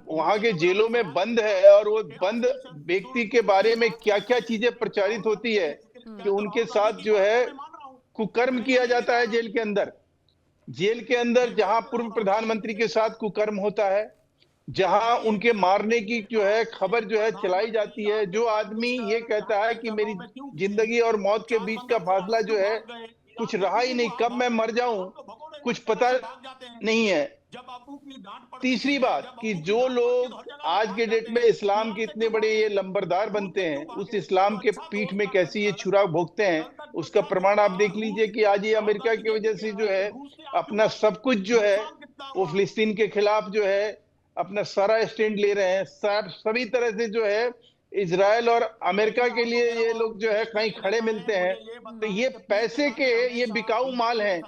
वहां के जेलों में बंद है, और वो बंद व्यक्ति के बारे में क्या क्या चीजें प्रचारित होती है कि उनके साथ जो है कुकर्म किया जाता है जेल के अंदर। जेल के अंदर जहां पूर्व प्रधानमंत्री के साथ कुकर्म होता है, जहां उनके मारने की जो है खबर जो है चलाई जाती है, जो आदमी ये कहता है कि मेरी जिंदगी और मौत के बीच का फासला जो है कुछ रहा ही नहीं, कब मैं मर जाऊं कुछ पता नहीं है। तीसरी बात कि जो लोग आज के डेट में इस्लाम के इतने बड़े ये लंबरदार बनते हैं, उस इस्लाम के पीठ में कैसी ये छुरा भोगते हैं, उसका प्रमाण आप देख लीजिए कि आज ये अमेरिका की वजह से जो है अपना सब कुछ जो है वो फिलिस्तीन के खिलाफ जो है अपना सारा स्टैंड ले रहे हैं। सभी तरह से जो है इजराइल और अमेरिका के लिए ये लोग जो है कहीं खड़े मिलते हैं। तो ये पैसे के ये बिकाऊ माल हैं,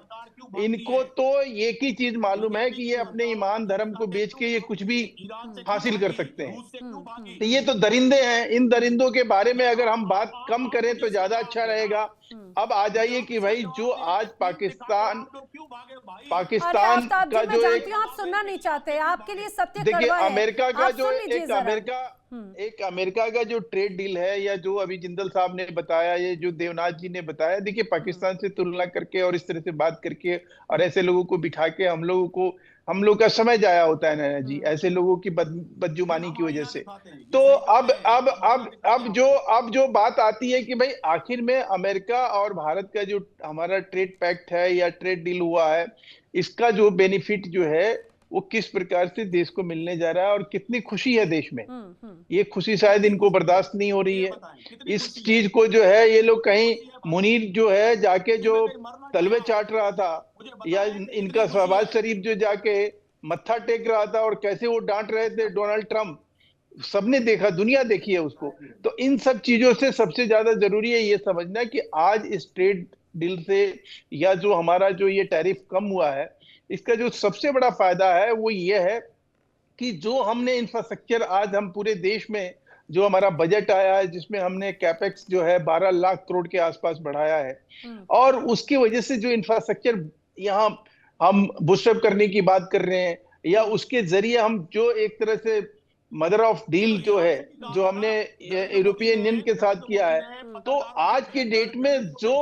इनको तो एक ही चीज मालूम है कि ये अपने ईमान धर्म को बेच के ये कुछ भी हासिल कर सकते हैं। तो ये तो दरिंदे हैं, इन दरिंदों के बारे में अगर हम बात कम करें तो ज्यादा अच्छा रहेगा। अब आ जाइए कि भाई जो आज पाकिस्तान का जो आप सुनना नहीं चाहते, आपके लिए सत्य देखिए अमेरिका का जो एक अमेरिका का जो ट्रेड डील है, या जो अभी जिंदल साहब ने बताया, ये जो देवनाथ जी ने बताया, देखिए पाकिस्तान से तुलना करके और इस तरह से बात करके और ऐसे लोगों को बिठा के हम लोग का समय जाया होता है नैना जी, ऐसे लोगों की बदजुबानी की वजह से। तो अब जो बात आती है कि भाई आखिर में अमेरिका और भारत का जो हमारा ट्रेड पैक्ट है या ट्रेड डील हुआ है, इसका जो बेनिफिट जो है वो किस प्रकार से देश को मिलने जा रहा है और कितनी खुशी है देश में। ये खुशी शायद इनको बर्दाश्त नहीं हो रही है। इस चीज को जो है ये लोग कहीं मुनीर जो है जाके जो तलवे चाट रहा था, या इनका शहबाज शरीफ जो जाके मत्था टेक रहा था और कैसे वो डांट रहे थे डोनाल्ड ट्रंप, सबने देखा, दुनिया देखी है उसको। तो इन सब चीजों से सबसे ज्यादा जरूरी है ये समझना कि आज इस ट्रेड डील से या जो हमारा जो ये टैरिफ कम हुआ है, इसका जो सबसे बड़ा फायदा है वो ये है कि जो हमने इंफ्रास्ट्रक्चर आज हम पूरे देश में जो हमारा बजट आया है, जिसमें हमने कैपेक्स जो है 12 लाख करोड़ के आसपास बढ़ाया है, और उसकी वजह से जो इंफ्रास्ट्रक्चर यहाँ हम बूस्टअप करने की बात कर रहे हैं, या उसके जरिए हम जो एक तरह से मदर ऑफ डील जो है जो हमने यूरोपियन यूनियन के साथ किया है, तो आज के डेट में जो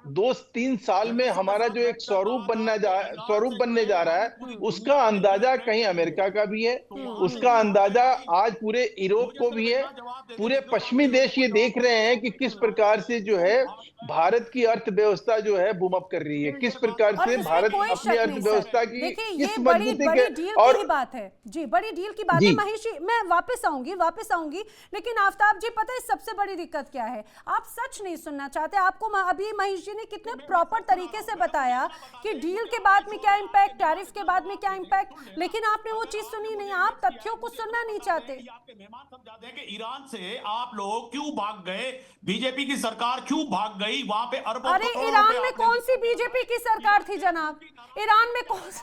2-3 साल में हमारा जो एक स्वरूप बनने जा रहा है, उसका अंदाजा कहीं अमेरिका का भी है, उसका अंदाजा आज पूरे यूरोप को भी है। पूरे पश्चिमी देश ये देख रहे हैं कि किस प्रकार से जो है भारत की अर्थव्यवस्था जो है बूम अप कर रही है, किस प्रकार से भारत अपनी अर्थव्यवस्था की किस मजबूती के और बात है जी, बड़ी डील की बात है। महेश जी मैं वापस आऊंगी, लेकिन आफ्ताब जी पता है सबसे बड़ी दिक्कत क्या है? आप सच नहीं सुनना चाहते। आपको अभी महेश जी ने कितने प्रॉपर तरीके से बताया कि डील के बाद में क्या इंपैक्ट, टैरिफ के बाद में क्या इंपैक्ट, लेकिन आपने वो चीज सुनी नहीं, आप तथ्यों को सुनना नहीं चाहते। आपके मेहमान समझाते हैं कि ईरान से आप लोग क्यों भाग गए, बीजेपी की सरकार क्यों भाग गई वहां पे अरबों। अरे ईरान में कौन सी बीजेपी की सरकार थी जनाब? ईरान में कौन सी?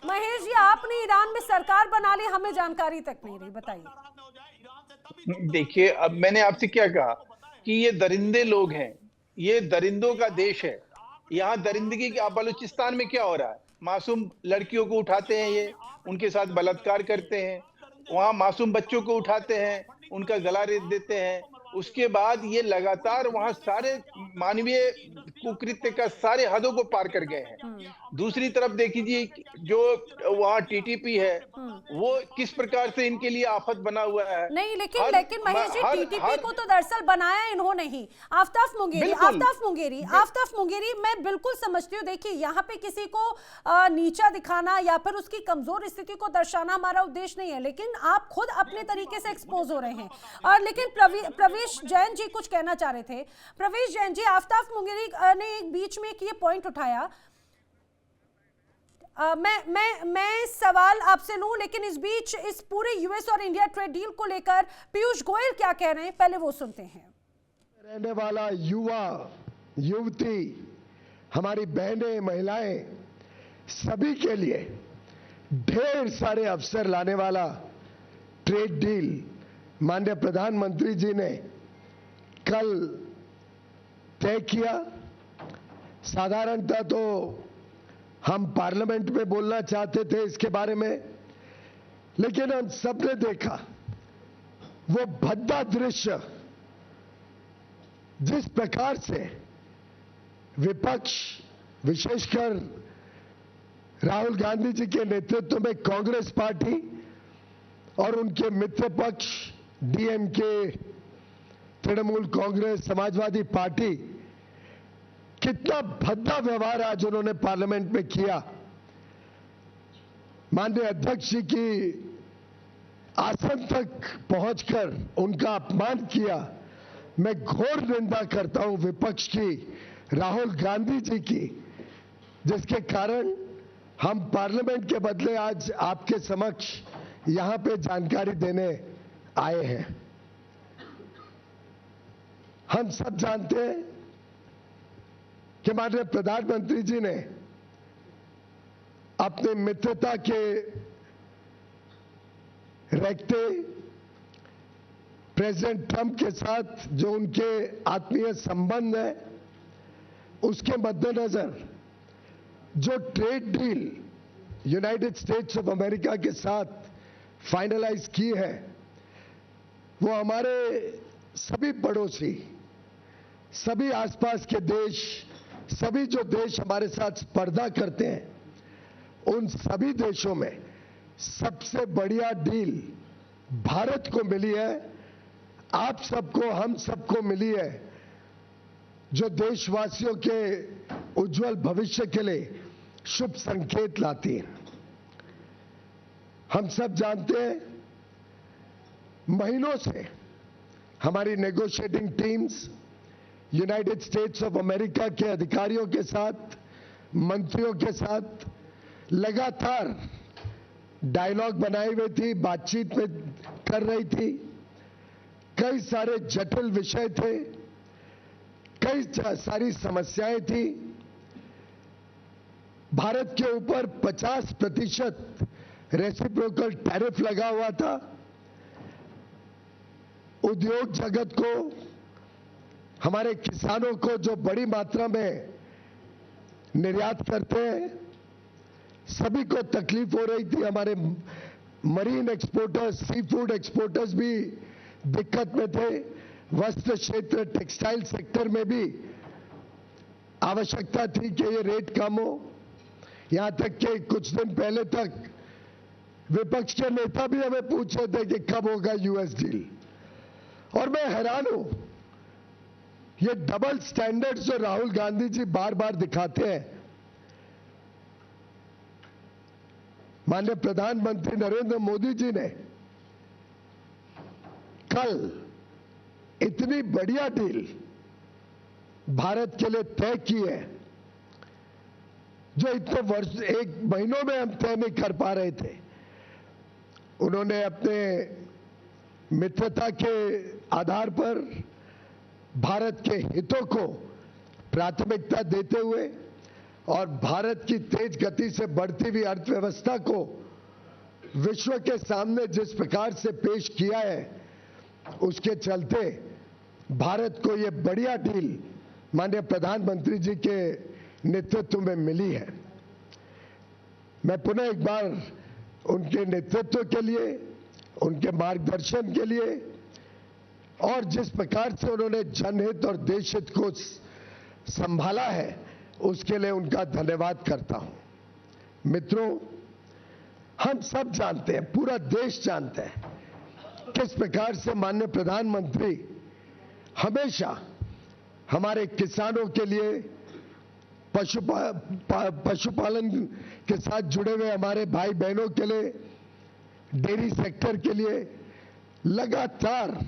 महेश जी आपने ईरान में सरकार बना ली, हमें जानकारी तक नहीं रही, बताइए। देखिए अब मैंने आपसे क्या कहा कि ये दरिंदे लोग हैं, ये दरिंदों का देश है। यहाँ दरिंदगी की, बलूचिस्तान में क्या हो रहा है, मासूम लड़कियों को उठाते हैं, ये उनके साथ बलात्कार करते हैं, वहां मासूम बच्चों को उठाते हैं, उनका गला रेत देते हैं। उसके बाद ये लगातार वहां सारे मानवीय कुकृत्य का सारे हदों को पार कर गए हैं। दूसरी तरफ देखिए जो वहां टीटीपी है वो किस प्रकार से इनके लिए आफत बना हुआ है। नहीं लेकिन महेश जी टीटीपी को तो दरअसल बनाया इन्होंने ही। आफ्ताब मुंगेरी मैं बिल्कुल समझती हूँ। देखिए यहाँ पे किसी को नीचा दिखाना या फिर उसकी कमजोर स्थिति को दर्शाना हमारा उद्देश्य नहीं है, लेकिन आप खुद अपने तरीके से एक्सपोज हो रहे हैं। और लेकिन प्रवेश जैन जी कुछ कहना चाह रहे थे। प्रवेश जैन जी, आफ्ताब मुंगेरी ने एक बीच में एक ये पॉइंट उठाया, मैं सवाल आपसे लूं, लेकिन इस बीच इस पूरे यूएस और इंडिया ट्रेड डील को लेकर पीयूष गोयल क्या कह रहे हैं, पहले वो सुनते हैं। रहने वाला युवा युवती, हमारी बहनें, महिलाएं, सभी के लिए ढेर सारे अवसर लाने वाला ट्रेड डील माननीय प्रधानमंत्री जी ने कल तय किया। साधारणतः तो हम पार्लियामेंट में बोलना चाहते थे इसके बारे में, लेकिन हम सबने देखा वो भद्दा दृश्य, जिस प्रकार से विपक्ष विशेषकर राहुल गांधी जी के नेतृत्व में कांग्रेस पार्टी और उनके मित्र पक्ष डीएमके, तृणमूल कांग्रेस, समाजवादी पार्टी, कितना भद्दा व्यवहार आज उन्होंने पार्लियामेंट में किया। माननीय अध्यक्ष जी की आसन तक पहुंचकर उनका अपमान किया। मैं घोर निंदा करता हूं विपक्ष की, राहुल गांधी जी की, जिसके कारण हम पार्लियामेंट के बदले आज आपके समक्ष यहां पे जानकारी देने आए हैं। हम सब जानते हैं कि माननीय प्रधानमंत्री जी ने अपने मित्रता के रखते प्रेसिडेंट ट्रंप के साथ जो उनके आत्मीय संबंध है, उसके मद्देनजर जो trade deal United states of America के साथ फाइनलाइज की है, वो हमारे सभी पड़ोसी, सभी आसपास के देश, सभी जो देश हमारे साथ स्पर्धा करते हैं, उन सभी देशों में सबसे बढ़िया डील भारत को मिली है। आप सबको, हम सबको मिली है, जो देशवासियों के उज्जवल भविष्य के लिए शुभ संकेत लाती है। हम सब जानते हैं महीनों से हमारी negotiating teams United states of America के अधिकारियों के साथ, मंत्रियों के साथ लगातार डायलॉग बनाई हुई थी, बातचीत में कर रही थी। कई सारे जटिल विषय थे, कई सारी समस्याएं थी। भारत के ऊपर 50% रेसिप्रोकल टैरिफ लगा हुआ था। उद्योग जगत को, हमारे किसानों को जो बड़ी मात्रा में निर्यात करते हैं, सभी को तकलीफ हो रही थी। हमारे marine exporters, sea food exporters भी दिक्कत में थे। वस्त्र क्षेत्र, टेक्सटाइल सेक्टर में भी आवश्यकता थी कि ये रेट कम हो। यहां तक कि कुछ दिन पहले तक विपक्ष के नेता भी हमें पूछ रहे थे कि कब होगा यूएस डील। और मैं हैरान हूं, ये डबल स्टैंडर्ड्स जो राहुल गांधी जी बार बार दिखाते हैं। माननीय प्रधानमंत्री नरेंद्र मोदी जी ने कल इतनी बढ़िया डील भारत के लिए तय की है, जो इतने वर्ष, एक महीनों में हम तय नहीं कर पा रहे थे। उन्होंने अपने मित्रता के आधार पर भारत के हितों को प्राथमिकता देते हुए और भारत की तेज गति से बढ़ती हुई अर्थव्यवस्था को विश्व के सामने जिस प्रकार से पेश किया है, उसके चलते भारत को यह बढ़िया डील माननीय प्रधानमंत्री जी के नेतृत्व में मिली है। मैं पुनः एक बार उनके नेतृत्व के लिए, उनके मार्गदर्शन के लिए और जिस प्रकार से उन्होंने जनहित और देशहित को संभाला है, उसके लिए उनका धन्यवाद करता हूं। मित्रों, हम सब जानते हैं, पूरा देश जानता है किस प्रकार से माननीय प्रधानमंत्री हमेशा हमारे किसानों के लिए, पशुपालन के साथ जुड़े हुए हमारे भाई बहनों के लिए, डेयरी सेक्टर के लिए लगातार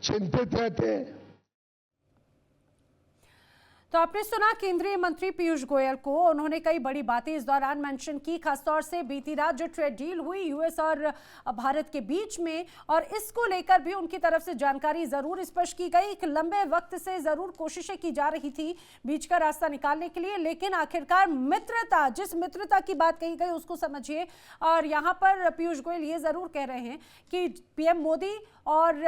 चिंतित रहते हैं। तो आपने सुना केंद्रीय मंत्री पीयूष गोयल को, उन्होंने कई बड़ी बातें इस दौरान मेंशन की, खासतौर से बीती रात जो ट्रेड डील हुई यूएस और भारत के बीच में, और इसको लेकर भी उनकी तरफ से जानकारी जरूर स्पष्ट की गई। एक लंबे वक्त से जरूर कोशिशें की जा रही थी बीच का रास्ता निकालने के लिए, लेकिन आखिरकार मित्रता, जिस मित्रता की बात कही गई उसको समझिए। और यहाँ पर पीयूष गोयल ये जरूर कह रहे हैं कि पीएम मोदी और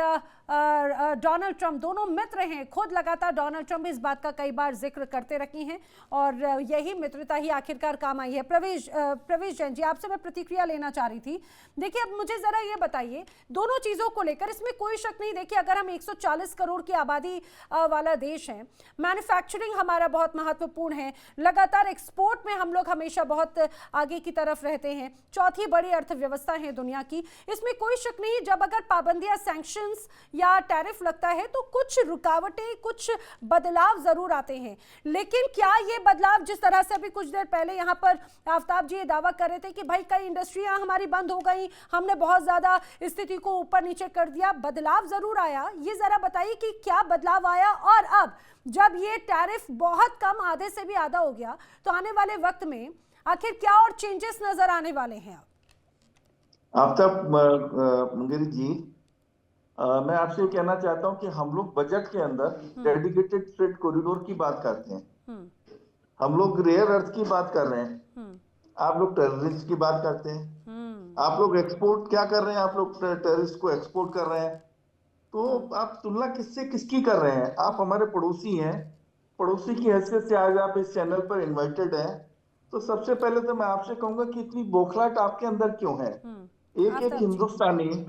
डोनाल्ड ट्रंप दोनों मित्र हैं। खुद लगातार डोनाल्ड ट्रंप इस बात का कई बार जिक्र करते रहे हैं और यही मित्रता ही आखिरकार काम आई है। प्रवेश जैन जी, आपसे मैं प्रतिक्रिया लेना चाह रही थी। देखिए, अब मुझे जरा ये बताइए, दोनों चीजों को लेकर इसमें कोई शक नहीं। देखिए, अगर हम 140 करोड़ की आबादी वाला देश है, मैन्युफैक्चरिंग हमारा बहुत महत्वपूर्ण है, लगातार एक्सपोर्ट में हम लोग हमेशा बहुत आगे की तरफ रहते हैं, चौथी बड़ी अर्थव्यवस्था है दुनिया की, इसमें कोई शक नहीं। जब अगर पाबंदियां, सैंक्शंस या टैरिफ लगता है तो कुछ रुकावटें, कुछ बदलाव जरूर आते हैं, लेकिन क्या ये बदलाव, जिस तरह से अभी कुछ देर पहले यहाँ पर आफ्ताब जी ये दावा कर रहे थे कि भाई कई इंडस्ट्रियां हमारी बंद हो गई, हमने बहुत ज्यादा स्थिति को ऊपर नीचे कर दिया, बदलाव जरूर आया। ये जरा बताइए कि क्या बदलाव आया, और अब जब ये टैरिफ बहुत कम, आधे से भी आधा हो गया, तो आने वाले वक्त में आखिर क्या और चेंजेस नजर आने वाले हैं? आफ्ताब मुंगेरी जी, मैं आपसे कहना चाहता हूं कि हम लोग बजट के अंदर डेडिकेटेड ट्रेड कॉरिडोर की बात करते हैं, हम लोग रेयर अर्थ की बात कर रहे हैं, आप लोग टेररिस्ट की बात करते हैं, आप लोग एक्सपोर्ट क्या कर रहे हैं, आप लोग टेररिस्ट को एक्सपोर्ट कर रहे हैं। तो आप तुलना किससे किसकी कर रहे हैं? आप हमारे पड़ोसी हैं, पड़ोसी की हैसियत से आज आप इस चैनल पर इन्वाइटेड हैं। तो सबसे पहले तो मैं आपसे कहूंगा कि इतनी बौखलाहट आपके अंदर क्यों है? एक एक हिंदुस्तानी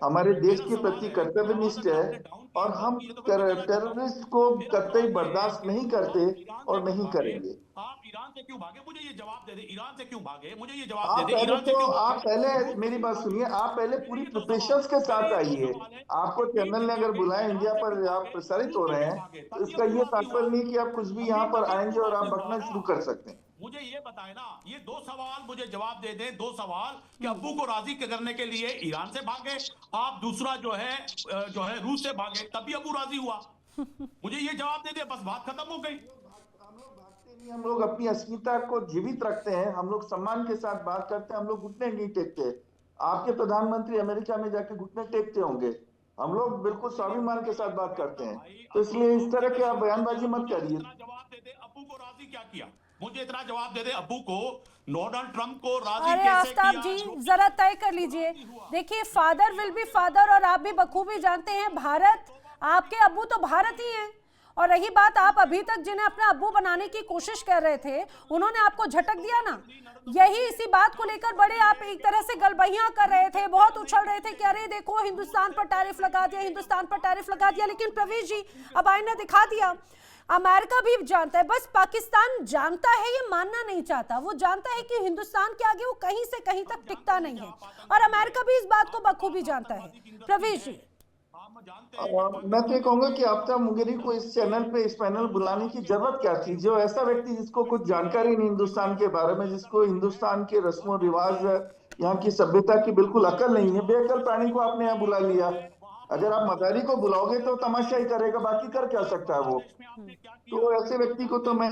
हमारे देश के प्रति कर्तव्यनिष्ठ है और हम टेररिस्ट को कतई बर्दाश्त नहीं करते और नहीं करेंगे। आप ईरान से क्यों भागे? मुझे ये जवाब दे दे। ईरान से क्यों भागे? मुझे ये जवाब दे दे। ईरान से क्यों? आप पहले मेरी बात सुनिए, आप पहले पूरी प्रिपरेशंस के साथ आइए। आपको चैनल ने अगर बुलाया, इंडिया पर आप प्रसारित हो रहे हैं, तो इसका ये तात्पर्य नहीं कि आप कुछ भी यहाँ पर आएंगे और आप बकना शुरू कर सकते हैं। मुझे ये बताए ना, ये दो सवाल मुझे जवाब दे दें, दो सवाल कि अब्बू को राजी करने के लिए ईरान से भागे, आप दूसरा जो है रूस से भागे, तभी अब्बू राजी हुआ। मुझे ये जवाब दे दे, बस बात खत्म हो गई। हम लोग भागते नहीं, हम लोग अपनी अस्मिता को जीवित रखते हैं, हम लोग सम्मान के साथ बात करते हैं, हम लोग घुटने नहीं टेकते। आपके प्रधानमंत्री अमेरिका में जाके घुटने टेकते होंगे, हम लोग बिल्कुल स्वाभिमान के साथ बात करते हैं। तो इसलिए इस तरह की आप बयानबाजी मत करिए। जवाब दे दे, अब्बू को राजी क्या किया? मुझे इतना जवाब दे दे, अब्बू को डोनाल्ड ट्रंप को राजी अरे कैसे आफ्ताब किया? जी, जरा तय कर लीजिए। देखिए, फादर विल बी फादर, और आप भी बखूबी जानते हैं, भारत, आपके अब्बू तो भारत ही हैं। और रही बात, आप अभी तक जिन्हें अपना अब्बू बनाने की कोशिश कर रहे थे, उन्होंने आपको झटक दिया ना। यही इसी बात को लेकर बड़े आप एक तरह से गलबहियां कर रहे थे, बहुत उछल रहे थे कि अरे देखो हिंदुस्तान पर टैरिफ लगा दिया, हिंदुस्तान पर टैरिफ लगा दिया। लेकिन प्रवेश जी, अब आईना दिखा दिया, अमेरिका भी जानता है, बस पाकिस्तान जानता है, ये मानना नहीं चाहता। वो जानता है कि हिंदुस्तान के आगे वो कहीं से कहीं तक टिकता नहीं है, और अमेरिका भी इस बात को बखूबी जानता है। प्रवेश जी, मैं तो ये कहूंगा कि आफ्ताब मुंगेरी को इस चैनल पे, इस पैनल बुलाने की जरूरत क्या थी? जो ऐसा व्यक्ति जिसको कुछ जानकारी नहीं हिंदुस्तान के बारे में, जिसको हिंदुस्तान के रस्मों रिवाज, यहाँ की सभ्यता की बिल्कुल अकल नहीं है, बेअकल प्राणी को आपने यहाँ बुला लिया। अगर आप मदारी को बुलाओगे तो तमाशा ही करेगा, बाकी कर क्या सकता है वो? तो ऐसे व्यक्ति को तो मैं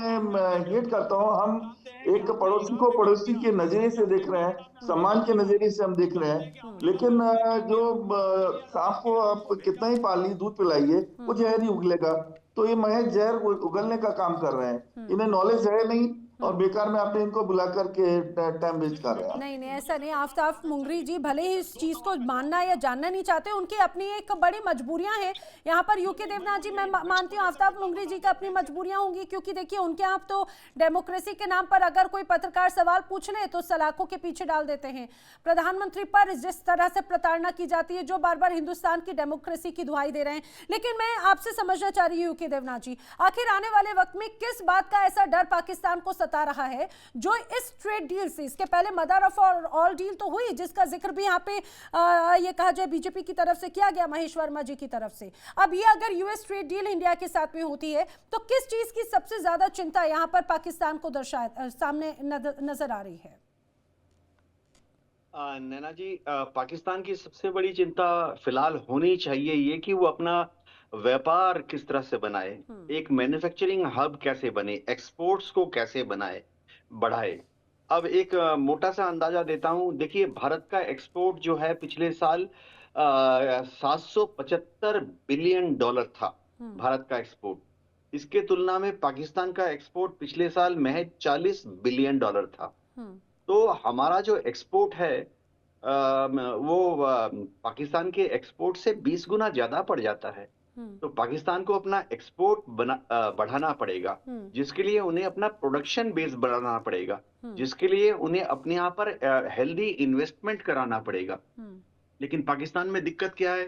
हेट करता हूँ। हम एक पड़ोसी को पड़ोसी के नजरिए से देख रहे हैं, सम्मान के नजरिए से हम देख रहे हैं, लेकिन जो सांप को आप कितना ही पाली, दूध पिलाइए, वो जहर ही उगलेगा। तो ये महज जहर उगलने का काम कर रहे हैं, इन्हें नॉलेज है नहीं, और बेकार में आपने इनको बुला करके टाइम वेस्ट कर रहे हैं। नहीं, ऐसा नहीं। आफ्ताब मुंगरी जी भले ही इस चीज को मानना या जानना नहीं चाहते, उनकी अपनी एक बड़ी मजबूरियां हैं। यहाँ पर यूके देवनाथ जी, मैं मानती हूँ आफ्ताब मुंगरी जी की अपनी मजबूरियां होंगी, क्योंकि देखिए उनके यहाँ तो डेमोक्रेसी के नाम पर अगर कोई पत्रकार सवाल पूछ ले तो सलाखों के पीछे डाल देते हैं। प्रधानमंत्री पर जिस तरह से प्रताड़ना की जाती है, जो बार बार हिंदुस्तान की डेमोक्रेसी की दुहाई दे रहे हैं। लेकिन मैं आपसे समझना चाह रही हूँ यूके देवनाथ जी, आखिर आने वाले वक्त में किस बात का ऐसा डर पाकिस्तान को सता रहा है जो इस ट्रेड डील से, इसके पहले मदर ऑफ ऑल डील तो हुई, जिसका जिक्र भी यहाँ पे ये कहा जाए बीजेपी की तरफ से किया गया, महेश वर्मा जी की तरफ से। अब ये अगर यूएस ट्रेड डील इंडिया के साथ में होती है तो किस चीज की सबसे ज्यादा चिंता यहाँ पर पाकिस्तान को सामने नजर आ रही है? नैना जी, पाकिस्तान की सबसे बड़ी चिंता फिलहाल होनी चाहिए ये कि वो अपना व्यापार किस तरह से बनाए, एक मैन्युफैक्चरिंग हब कैसे बने, एक्सपोर्ट्स को कैसे बढ़ाए। अब एक मोटा सा अंदाजा देता हूं। देखिए, भारत का एक्सपोर्ट जो है पिछले साल 775 बिलियन डॉलर था भारत का एक्सपोर्ट। इसके तुलना में पाकिस्तान का एक्सपोर्ट पिछले साल महज 40 बिलियन डॉलर था। तो हमारा जो एक्सपोर्ट है वो पाकिस्तान के एक्सपोर्ट से 20 गुना ज्यादा पड़ जाता है। तो पाकिस्तान को अपना एक्सपोर्ट बढ़ाना पड़ेगा, जिसके लिए उन्हें अपना प्रोडक्शन बेस बढ़ाना पड़ेगा, जिसके लिए उन्हें अपने यहाँ पर हेल्दी इन्वेस्टमेंट कराना पड़ेगा। लेकिन पाकिस्तान में दिक्कत क्या है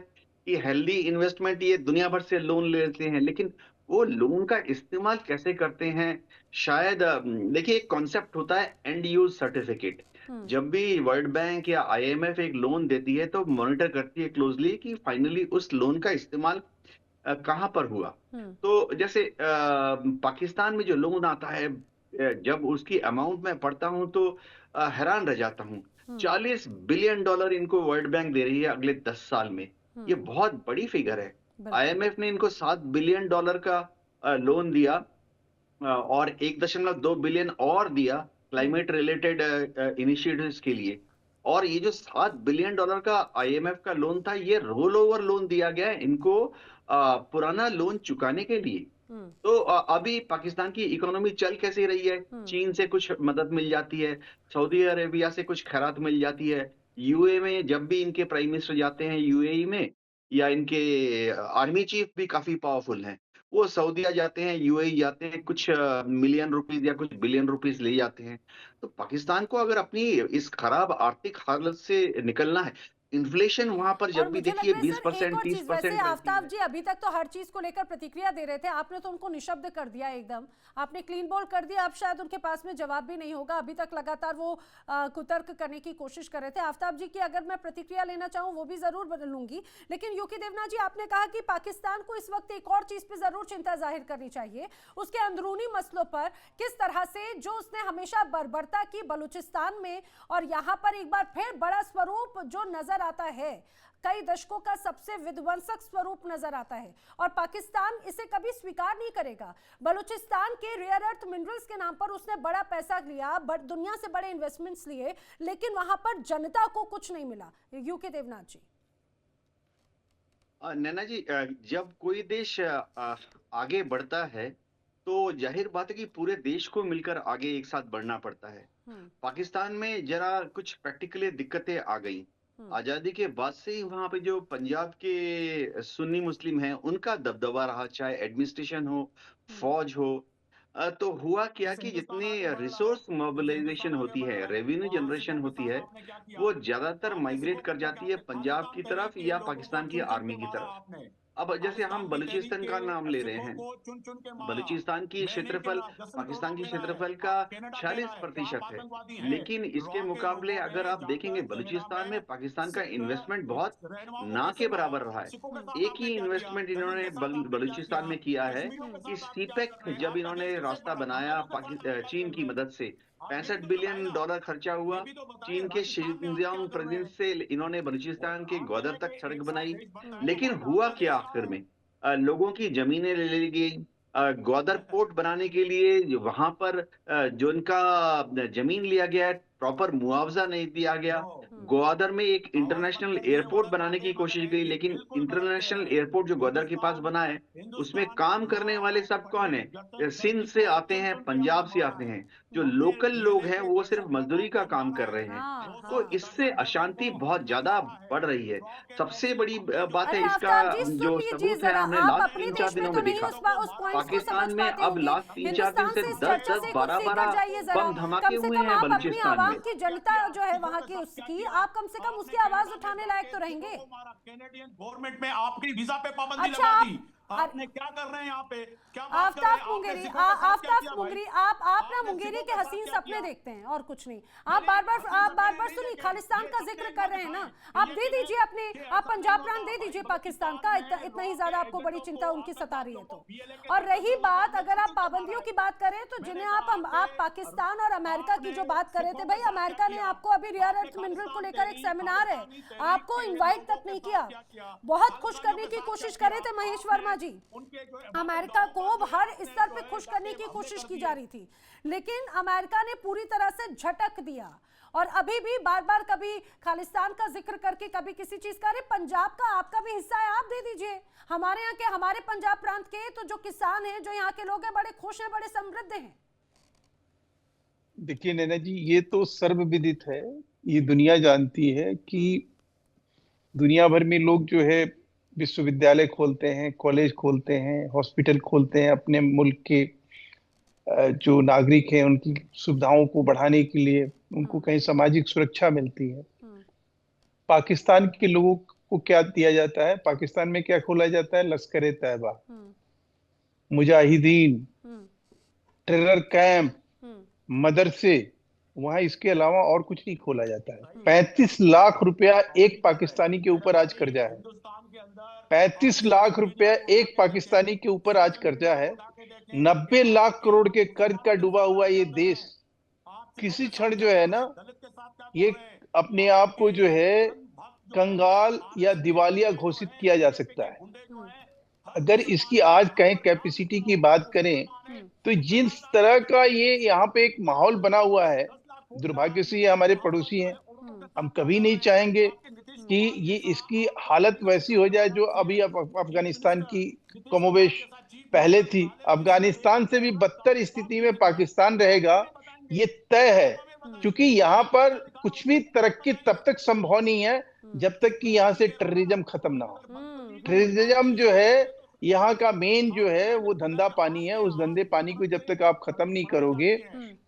कि हेल्दी इन्वेस्टमेंट ये दुनिया भर से लोन लेते हैं, लेकिन वो लोन का इस्तेमाल कैसे करते हैं, शायद देखिए, एक कॉन्सेप्ट होता है एंड यूज सर्टिफिकेट। जब भी वर्ल्ड बैंक या IMF एक लोन देती है तो मॉनिटर करती है क्लोजली कि फाइनली उस लोन का इस्तेमाल कहाँ पर हुआ। तो जैसे पाकिस्तान में जो लोन आता है, जब उसकी अमाउंट मैं पढ़ता हूं तो हैरान रह जाता हूं। 40 बिलियन डॉलर इनको वर्ल्ड बैंक दे रही है अगले 10 साल में। ये बहुत बड़ी फिगर है। IMF ने इनको 7 बिलियन डॉलर का लोन दिया और 1.2 बिलियन और दिया क्लाइमेट रिलेटेड इनिशिएटिव्स के लिए। और ये जो 7 बिलियन डॉलर का IMF का लोन था, ये रोल ओवर लोन दिया गया है इनको पुराना लोन चुकाने के लिए। तो अभी पाकिस्तान की इकोनॉमी चल कैसे रही है? चीन से कुछ मदद मिल जाती है, सऊदी अरेबिया से कुछ खैरात मिल जाती है, UAE में जब भी इनके प्राइम मिनिस्टर जाते हैं UAE में, या इनके आर्मी चीफ भी काफी पावरफुल हैं, वो सऊदीया जाते हैं, UAE जाते हैं, कुछ मिलियन रुपीस या कुछ बिलियन रुपीस ले जाते हैं। तो पाकिस्तान को अगर अपनी इस खराब आर्थिक हालत से निकलना है, इन्फ्लेशन वहां पर जब भी देखिए 20%, 30%। वैसे आफ्ताब जी अभी तक तो हर चीज को लेकर प्रतिक्रिया दे रहे थे, आपने तो उनको निशब्द कर दिया, एकदम आपने क्लीन बोल्ड कर दिया। अब शायद उनके पास में जवाब भी नहीं होगा। अभी तक लगातार वो कुतर्क करने की कोशिश कर रहे थे। आफ्ताब जी की अगर मैं प्रतिक्रिया लेना चाहूँ वो भी जरूर लूंगी, लेकिन यूकी देवनाथ जी, आपने कहा कि पाकिस्तान को इस वक्त एक और चीज पे जरूर चिंता जाहिर करनी चाहिए, उसके अंदरूनी मसलों पर, किस तरह से जो उसने हमेशा बर्बरता की बलूचिस्तान में, और यहाँ पर एक बार फिर बड़ा स्वरूप जो नजर आता है, कई दशकों का सबसे विध्वंसक स्वरूप नजर आता है, और पाकिस्तान इसे कभी स्वीकार नहीं करेगा। बलूचिस्तान के रेयर अर्थ मिनरल्स के नाम पर उसने बड़ा पैसा लिया, दुनिया से बड़े इन्वेस्टमेंट्स लिए, लेकिन वहां पर जनता को कुछ नहीं मिला। यूके देवनाथ जी। नैना जी, जब कोई देश आगे बढ़ता है तो जाहिर बात है कि पूरे देश को मिलकर आगे एक साथ बढ़ना पड़ता है। पाकिस्तान में जरा कुछ प्रैक्टिकली दिक्कतें आ गई। आजादी के बाद से ही वहां पे जो पंजाब के सुन्नी मुस्लिम हैं, उनका दबदबा रहा, चाहे एडमिनिस्ट्रेशन हो, फौज हो। तो हुआ क्या कि जितनी रिसोर्स मोबिलाइजेशन होती है, रेवेन्यू जनरेशन होती है, वो ज्यादातर माइग्रेट कर जाती है पंजाब की तरफ या पाकिस्तान की आर्मी की तरफ। अब जैसे हम बलूचिस्तान का नाम ले रहे हैं, बलूचिस्तान की क्षेत्रफल पाकिस्तान की क्षेत्रफल का 46% है, लेकिन इसके मुकाबले अगर आप देखेंगे बलूचिस्तान में पाकिस्तान का इन्वेस्टमेंट बहुत ना के बराबर रहा है। एक ही इन्वेस्टमेंट इन्होंने बलूचिस्तान में किया है कि सीपेक जब इन्होंने रास्ता बनाया चीन की मदद से, 65 बिलियन डॉलर खर्चा हुआ। चीन के शिनजियांग प्रोविंस से इन्होंने बलूचिस्तान के ग्वादर तक सड़क बनाई, लेकिन हुआ क्या आखिर में? लोगों की जमीनें ले ली गई। ग्वादर पोर्ट बनाने के लिए वहां पर जो इनका जमीन लिया गया है, प्रॉपर मुआवजा नहीं दिया गया। ग्वादर में एक इंटरनेशनल एयरपोर्ट बनाने की कोशिश की, लेकिन इंटरनेशनल एयरपोर्ट जो ग्वादर के पास बना है, उसमें काम करने वाले सब कौन है? सिंध से आते हैं, पंजाब से आते हैं। जो लोकल लोग हैं वो सिर्फ मजदूरी का काम कर रहे हैं। तो इससे अशांति बहुत ज्यादा बढ़ रही है। सबसे बड़ी बात है इसका जो सबूत है, हमने लास्ट 3-4 दिनों में देखा, पाकिस्तान में अब लास्ट 3-4 दिन से 10-10, 12-12 बम धमाके हुए हैं बलूचिस्तान में। की जनता जो है वहां की, उसकी आप कम से कम उसकी आवाज उठाने लायक तो रहेंगे। कैनेडियन गवर्नमेंट में आपकी वीजा पे पाबंदी लगा दी, आपने क्या कर रहे हैं यहाँ पे? क्या आफ्ताब मुंगेरी, आप ना मुंगेरी के हसीन सपने देखते हैं और कुछ नहीं। आप बार बार सुनिए, खालिस्तान का जिक्र कर रहे हैं ना, आप दे दीजिए अपने, आप पंजाब प्रांत दे दीजिए पाकिस्तान का, इतना ही ज्यादा आपको बड़ी चिंता उनकी सता रही है तो। और रही बात, अगर आप पाबंदियों की बात करें तो जिन्हें आप पाकिस्तान और अमेरिका की जो बात कर रहे थे, भाई अमेरिका ने आपको अभी रेयर अर्थ मिनरल को लेकर एक सेमिनार है, आपको इनवाइट तक नहीं किया। बहुत खुश करने की कोशिश कर रहे थे महेश वर्मा नैना जी, अमेरिका को हर स्तर पे खुश करने की कोशिश की जा रही थी, लेकिन अमेरिका ने पूरी तरह से झटक दिया और अभी भी बार बार कभी खालिस्तान का जिक्र करके, कभी किसी चीज का, अरे पंजाब का आपका भी हिस्सा है, आप दे दीजिए। हमारे यहाँ के, हमारे पंजाब प्रांत के तो जो किसान हैं, जो यहाँ के लोग हैं, बड़े खुश हैं, बड़े समृद्ध हैं। देखिए नैना जी, ये तो सर्वविदित है, ये दुनिया जानती है कि दुनिया भर में लोग जो है विश्वविद्यालय खोलते हैं, कॉलेज खोलते हैं, हॉस्पिटल खोलते हैं, अपने मुल्क के जो नागरिक हैं उनकी सुविधाओं को बढ़ाने के लिए, उनको कहीं सामाजिक सुरक्षा मिलती है। पाकिस्तान के लोगों को क्या दिया जाता है? पाकिस्तान में क्या खोला जाता है? लश्कर ए तैयबा, मुजाहिदीन, टेरर कैंप, मदरसे, वहां इसके अलावा और कुछ नहीं खोला जाता है। 35 लाख रुपया एक पाकिस्तानी के ऊपर आज कर्जा है। 35 लाख रुपया एक पाकिस्तानी के ऊपर आज कर्जा है। 90 लाख करोड़ के कर्ज का डूबा हुआ ये देश किसी क्षण जो है ना, ये अपने आप को जो है कंगाल या दिवालिया घोषित किया जा सकता है। अगर इसकी आज कहीं कैपेसिटी की बात करें तो जिस तरह का ये यहाँ पे एक माहौल बना हुआ है, दुर्भाग्य से ये हमारे पड़ोसी हैं। हम कभी नहीं चाहेंगे कि ये इसकी हालत वैसी हो जाए जो अभी अफगानिस्तान की कमोबेश पहले थी। अफगानिस्तान से भी बदतर स्थिति में पाकिस्तान रहेगा, ये तय है, क्योंकि यहाँ पर कुछ भी तरक्की तब तक संभव नहीं है जब तक कि यहाँ से टेररिज्म खत्म ना हो। टेररिज्म जो है यहाँ का मेन जो है वो धंधा पानी है। उस धंधे पानी को जब तक आप खत्म नहीं करोगे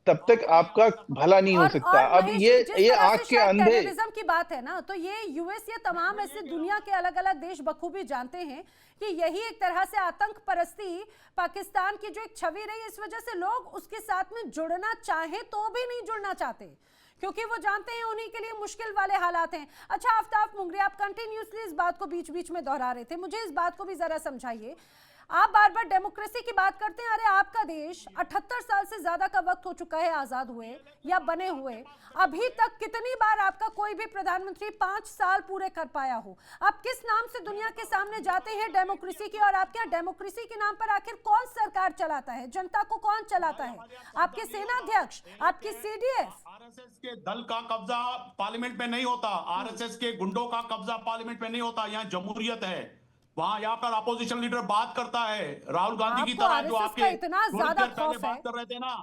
तब तक आपका भला नहीं हो सकता। अब ये आंख के अंधे टेररिज्म की बात है ना, तो ये यूएस या तमाम ऐसे दुनिया के अलग अलग देश बखूबी जानते हैं कि यही एक तरह से आतंक परस्ती पाकिस्तान की जो एक छवि रही, इस वजह से लोग उसके साथ में जुड़ना चाहे तो भी नहीं जुड़ना चाहते, क्योंकि वो जानते हैं उन्हीं के लिए मुश्किल वाले हालात हैं। अच्छा आफ्ताब मुंगरी, आप कंटिन्यूसली इस बात को बीच बीच में दोहरा रहे थे, मुझे इस बात को भी जरा समझाइए। आप बार बार डेमोक्रेसी की बात करते हैं, अरे आपका देश 78 साल से ज्यादा का वक्त हो चुका है आजाद हुए या बने हुए, अभी तक कितनी बार आपका कोई भी प्रधानमंत्री 5 साल पूरे कर पाया हो? आप किस नाम से दुनिया के सामने जाते हैं डेमोक्रेसी की? और आपके यहाँ डेमोक्रेसी के नाम पर आखिर कौन सरकार चलाता है? जनता को कौन चलाता है? आपके सेनाध्यक्ष, आपकी सीडीएस? आरएसएस के दल का कब्जा पार्लियामेंट में नहीं होता, आरएसएस के गुंडों का कब्जा पार्लियामेंट में नहीं होता। यहाँ जमहूरियत है, वहां यहाँ पर अपोजिशन लीडर बात करता है, राहुल गांधी की तरह, जो आपके इतना ज्यादा खौफ बात कर रहे थे ना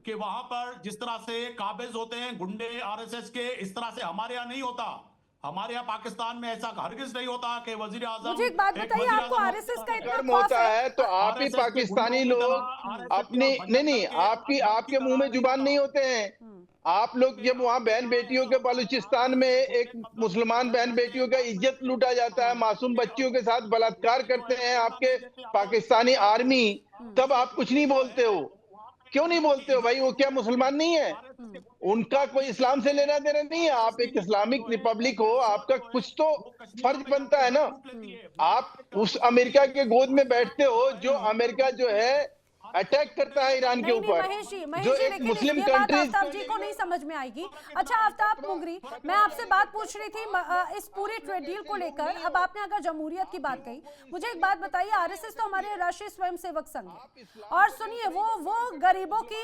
कि वहां पर जिस तरह से काबिज होते हैं गुंडे आरएसएस के, इस तरह से हमारे यहाँ नहीं होता। हमारे यहाँ पाकिस्तान में ऐसा हरगिज नहीं होता कि वजीर आजम। मुझे एक बात बताइए, आपको आरएसएस का इतना खौफ होता है तो आप ही पाकिस्तानी लोग अपने नहीं आपके मुंह में जुबान नहीं होते हैं। आप लोग जब वहां बहन बेटियों के बलूचिस्तान में एक मुसलमान बहन बेटियों का इज्जत लूटा जाता है, मासूम बच्चियों के साथ बलात्कार करते हैं आपके पाकिस्तानी आर्मी, तब आप कुछ नहीं बोलते हो। क्यों नहीं बोलते हो भाई? वो क्या मुसलमान नहीं है? उनका कोई इस्लाम से लेना देना नहीं है। आप एक इस्लामिक रिपब्लिक हो, आपका कुछ तो फर्ज बनता है ना। आप उस अमेरिका के गोद में बैठते हो जो अमेरिका जो है अटैक करता है ईरान के ऊपर, जो एक मुस्लिम कंट्री। आफ्ताब जी को नहीं समझ में आएगी। अच्छा आफ्ताब मुंगरी, मैं आपसे बात पूछ रही थी इस पूरे ट्रेड डील को लेकर। अब आपने अगर जमहूरियत की बात कही, मुझे एक बात बताइए, आरएसएस तो हमारे राष्ट्रीय स्वयंसेवक संघ है, और सुनिए वो गरीबों की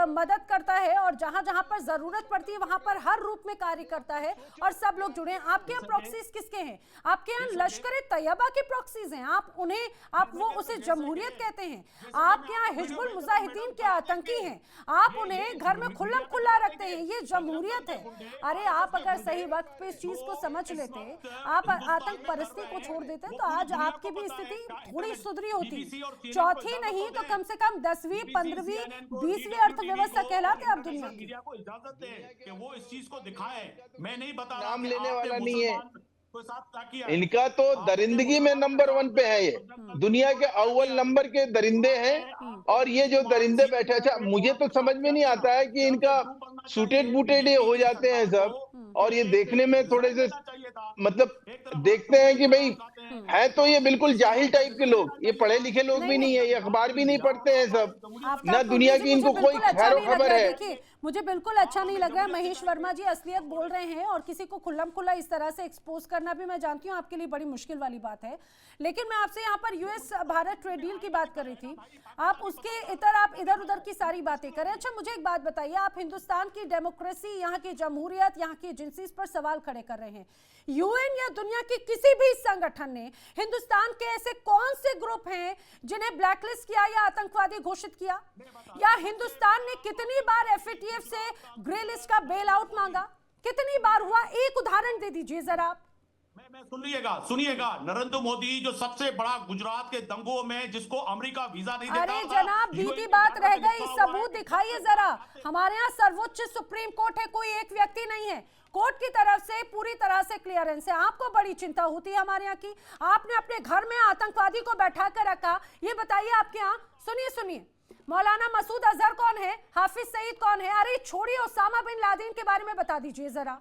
मदद करता है और जहां जहां पर जरूरत पड़ती है वहां पर हर रूप में कार्य करता है और सब लोग जुड़े हैं। आपके यहाँ प्रॉक्सीज किसके हैं? आपके यहाँ लश्कर ए तैयबा के प्रॉक्सीज हैं। आप वो उसे जमहूरियत कहते हैं। आपके हिजबुल मुजाहिदीन के आतंकी हैं, आप उन्हें घर में खुल्लम खुल्ला रखते हैं, ये जमहूरियत है। अरे आप अगर सही वक्त पे इस चीज को समझ लेते, आप आतंक परस्ती को छोड़ देते, तो आज आपकी भी स्थिति थोड़ी सुधरी होती। चौथी नहीं तो कम से कम 10वीं, 15वीं, 20वीं अर्थव्यवस्था कहलाते आप दुनिया की। को इजाजत दे कि वो इस चीज को दिखाए। मैं नहीं बता रहा, नाम लेने वाला नहीं है इनका, तो दरिंदगी में नंबर 1 पे है। ये दुनिया के अव्वल नंबर के दरिंदे हैं। और ये जो दरिंदे बैठे, अच्छा मुझे तो समझ में नहीं आता है कि इनका सूटेड बूटेड हो जाते हैं सब, और ये देखने में थोड़े से मतलब देखते हैं कि भाई है तो ये बिल्कुल जाहिल टाइप के लोग, ये पढ़े लिखे लोग भी नहीं है, ये अखबार भी नहीं पढ़ते हैं सब, आफ्ताब ना दुनिया कुर्मी की जी, इनको मुझे कोई बिल्कुल अच्छा खैर नहीं लग खबर रहा है। देखिए, मुझे बिल्कुल अच्छा नहीं लग रहा है। महेश वर्मा जी असलियत बोल रहे हैं और किसी को खुल्लम खुल्ला इस तरह से एक्सपोज करना भी मैं जानती हूँ आपके लिए बड़ी मुश्किल वाली बात है। लेकिन मैं आपसे यहाँ पर यूएस भारत ट्रेड डील की बात कर रही थी, आप उसके आप इधर उधर की सारी बातें करें। अच्छा मुझे एक बात बताइए, आप हिंदुस्तान की डेमोक्रेसी, यहाँ की जमहूरियत, यहाँ की एजेंसीज पर सवाल खड़े कर रहे हैं। यूएन या दुनिया की किसी भी संगठन ने हिंदुस्तान के ऐसे कौन से ग्रुप हैं जिन्हें ब्लैकलिस्ट किया या आतंकवादी घोषित किया? या हिंदुस्तान ने कितनी बार एफएटीएफ से ग्रे लिस्ट का बेल आउट मांगा? कितनी बार हुआ? एक उदाहरण दे दीजिए जरा आप। मैं सुनिएगा नरेंद्र मोदी जो सबसे बड़ा गुजरात के दंगों में जिसको अमेरिका वीजा नहीं देता अरे था, जनाब बीती बात रह गई, सबूत दिखाइए जरा। हमारे यहाँ सर्वोच्च सुप्रीम कोर्ट है, कोई एक व्यक्ति नहीं है। कोर्ट की तरफ से पूरी तरह से क्लियरेंस है। आपको बड़ी चिंता होती है हमारे यहाँ की, आपने अपने घर में आतंकवादी को बैठा कर रखा। ये बताइए आपके यहाँ, सुनिए मौलाना मसूद अजहर कौन है, हाफिज सईद कौन है? अरे छोड़िए, ओसामा बिन लादेन के बारे में बता दीजिए जरा।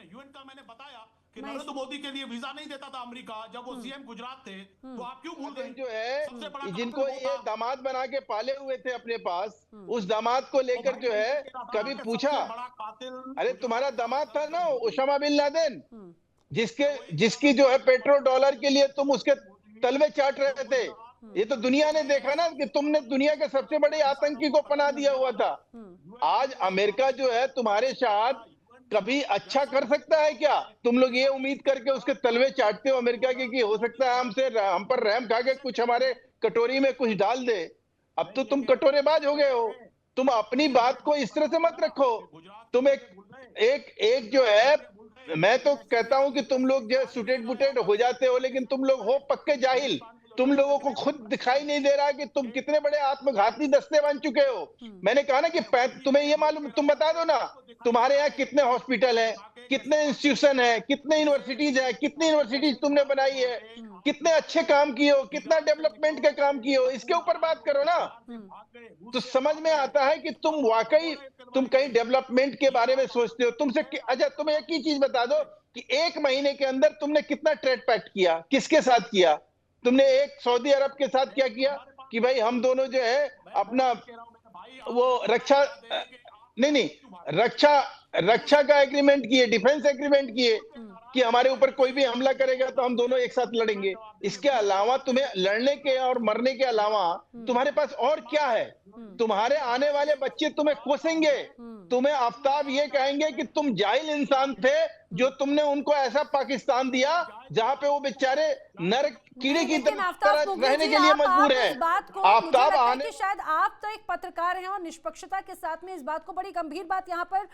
यूएन का मैंने बताया कि नरेंद्र मोदी के लिए वीजा नहीं देता था अमेरिका जब वो सीएम गुजरात थे, तो आप क्यों भूल गए? जो सबसे बड़ा है कातिल जिनको वो ये था। दामाद बना के पाले हुए थे अपने पास, उस दामाद को लेकर जो है कभी पूछा? बड़ा कातिल अरे तुम्हारा दामाद था ना ओसामा बिन लादेन, जिसकी जो है पेट्रो डॉलर के लिए तुम उसके तलवे चाट रहे थे। ये तो दुनिया ने देखा ना कि तुमने दुनिया के सबसे बड़े आतंकी को पनाह दिया हुआ था। आज अमेरिका जो है तुम्हारे साथ कभी अच्छा कर सकता है क्या? तुम लोग ये उम्मीद करके उसके तलवे चाटते हो अमेरिका के कि हो सकता है हम पर रहम खा के कुछ हमारे कटोरी में कुछ डाल दे। अब तो तुम कटोरेबाज हो गए हो। तुम अपनी बात को इस तरह से मत रखो। तुम एक जो है, मैं तो कहता हूं कि तुम लोग जो सुटेड बुटेड हो जाते हो, लेकिन तुम लोग हो पक्के जाहिल। तुम लोगों को खुद दिखाई नहीं दे रहा कि तुम कितने बड़े आत्मघाती दस्ते बन चुके हो। मैंने कहा ना कि तुम्हें ये मालूम, तुम बता दो ना तुम्हारे यहाँ कितने हॉस्पिटल हैं, कितने इंस्टीट्यूशन है, कितने यूनिवर्सिटीज है, कितनी यूनिवर्सिटीज तुमने बनाई है, कितने अच्छे काम किए हो, कितना डेवलपमेंट का काम किए हो, इसके ऊपर बात करो ना। तो समझ में आता है कि तुम कहीं डेवलपमेंट के बारे में सोचते हो। अच्छा तुम्हें एक ही चीज बता दो कि 1 महीने के अंदर तुमने कितना ट्रेड पैक्ट किया, किसके साथ किया? तुमने एक सऊदी अरब के साथ क्या किया कि भाई हम दोनों जो है अपना वो रक्षा का एग्रीमेंट किए, डिफेंस एग्रीमेंट किए कि हमारे ऊपर कोई भी हमला करेगा तो हम दोनों एक साथ लड़ेंगे। इसके अलावा तुम्हें लड़ने के और मरने के अलावा तुम्हारे पास और क्या है? तुम्हारे आने वाले बच्चे तुम्हें कोसेंगे, तुम्हें आफ्ताब ये कहेंगे कि तुम जाहिल इंसान थे जो तुमने उनको ऐसा पाकिस्तान दिया जहां पे वो बेचारे नरक कीड़े की तरह रहने के लिए मजबूर है। आफ्ताब आने, शायद आप तो एक पत्रकार हैं और निष्पक्षता के साथ में इस बात को, बड़ी गंभीर बात यहाँ पर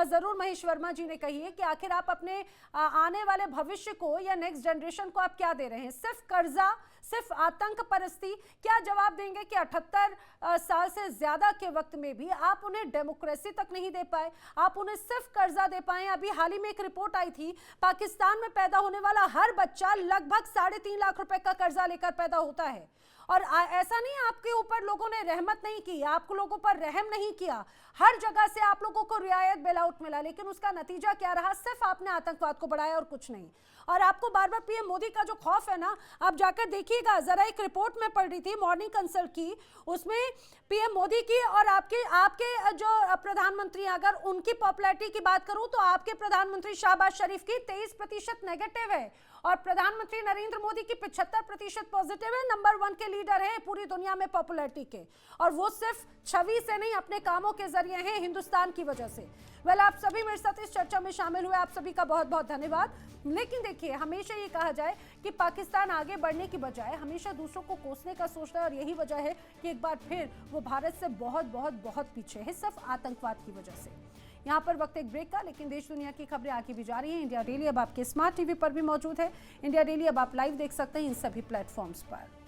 जरूर महेश वर्मा जी ने कही है कि आखिर आप अपने आने वाले भविष्य को या नेक्स्ट जनरेशन को आप क्या दे रहे हैं? सिर्फ कर्जा, सिर्फ आतंक परस्ती? क्या जवाब देंगे कि 78 साल से ज्यादा के वक्त में भी आप उन्हें डेमोक्रेसी तक नहीं दे पाए, आप उन्हें सिर्फ कर्जा दे पाए? अभी हाल ही में एक रिपोर्ट आई थी, पाकिस्तान में पैदा होने वाला हर बच्चा लगभग 3.5 लाख रुपए का कर्जा लेकर पैदा होता है। और ऐसा नहीं आपके ऊपर लोगों ने रहमत नहीं की, आप लोगों पर रहम नहीं किया, हर जगह से आप लोगों को रियायत बेल आउट मिला, लेकिन उसका नतीजा क्या रहा? सिर्फ आपने आतंकवाद को बढ़ाया और कुछ नहीं। और आपको बार बार पीएम मोदी का जो खौफ है ना, आप जाकर देखिएगा जरा। एक रिपोर्ट में पढ़ रही थी मॉर्निंग कंसल्ट की, उसमें पीएम मोदी की और आपके जो प्रधानमंत्री, अगर उनकी पॉपुलैरिटी की बात करूं तो आपके प्रधानमंत्री शहबाज शरीफ की 23% नेगेटिव है और प्रधानमंत्री नरेंद्र मोदी की 75% पॉजिटिव है। नंबर 1 के लीडर है पूरी दुनिया में पॉपुलैरिटी के, और वो सिर्फ छवि से नहीं, अपने कामों के जरिए हैं, हिंदुस्तान की वजह से। वेल, आप सभी मेरे साथ इस चर्चा में शामिल हुए, आप सभी का बहुत बहुत धन्यवाद। लेकिन देखिए, हमेशा ये कहा जाए कि पाकिस्तान आगे बढ़ने की बजाय हमेशा दूसरों को कोसने का सोचता है, और यही वजह है कि एक बार फिर वो भारत से बहुत बहुत बहुत पीछे है, सिर्फ आतंकवाद की वजह से। यहाँ पर वक्त एक ब्रेक का, लेकिन देश दुनिया की खबरें आगे भी जा रही हैं। इंडिया डेली अब आपके स्मार्ट टीवी पर भी मौजूद है। इंडिया डेली अब आप लाइव देख सकते हैं इन सभी प्लेटफॉर्म्स पर।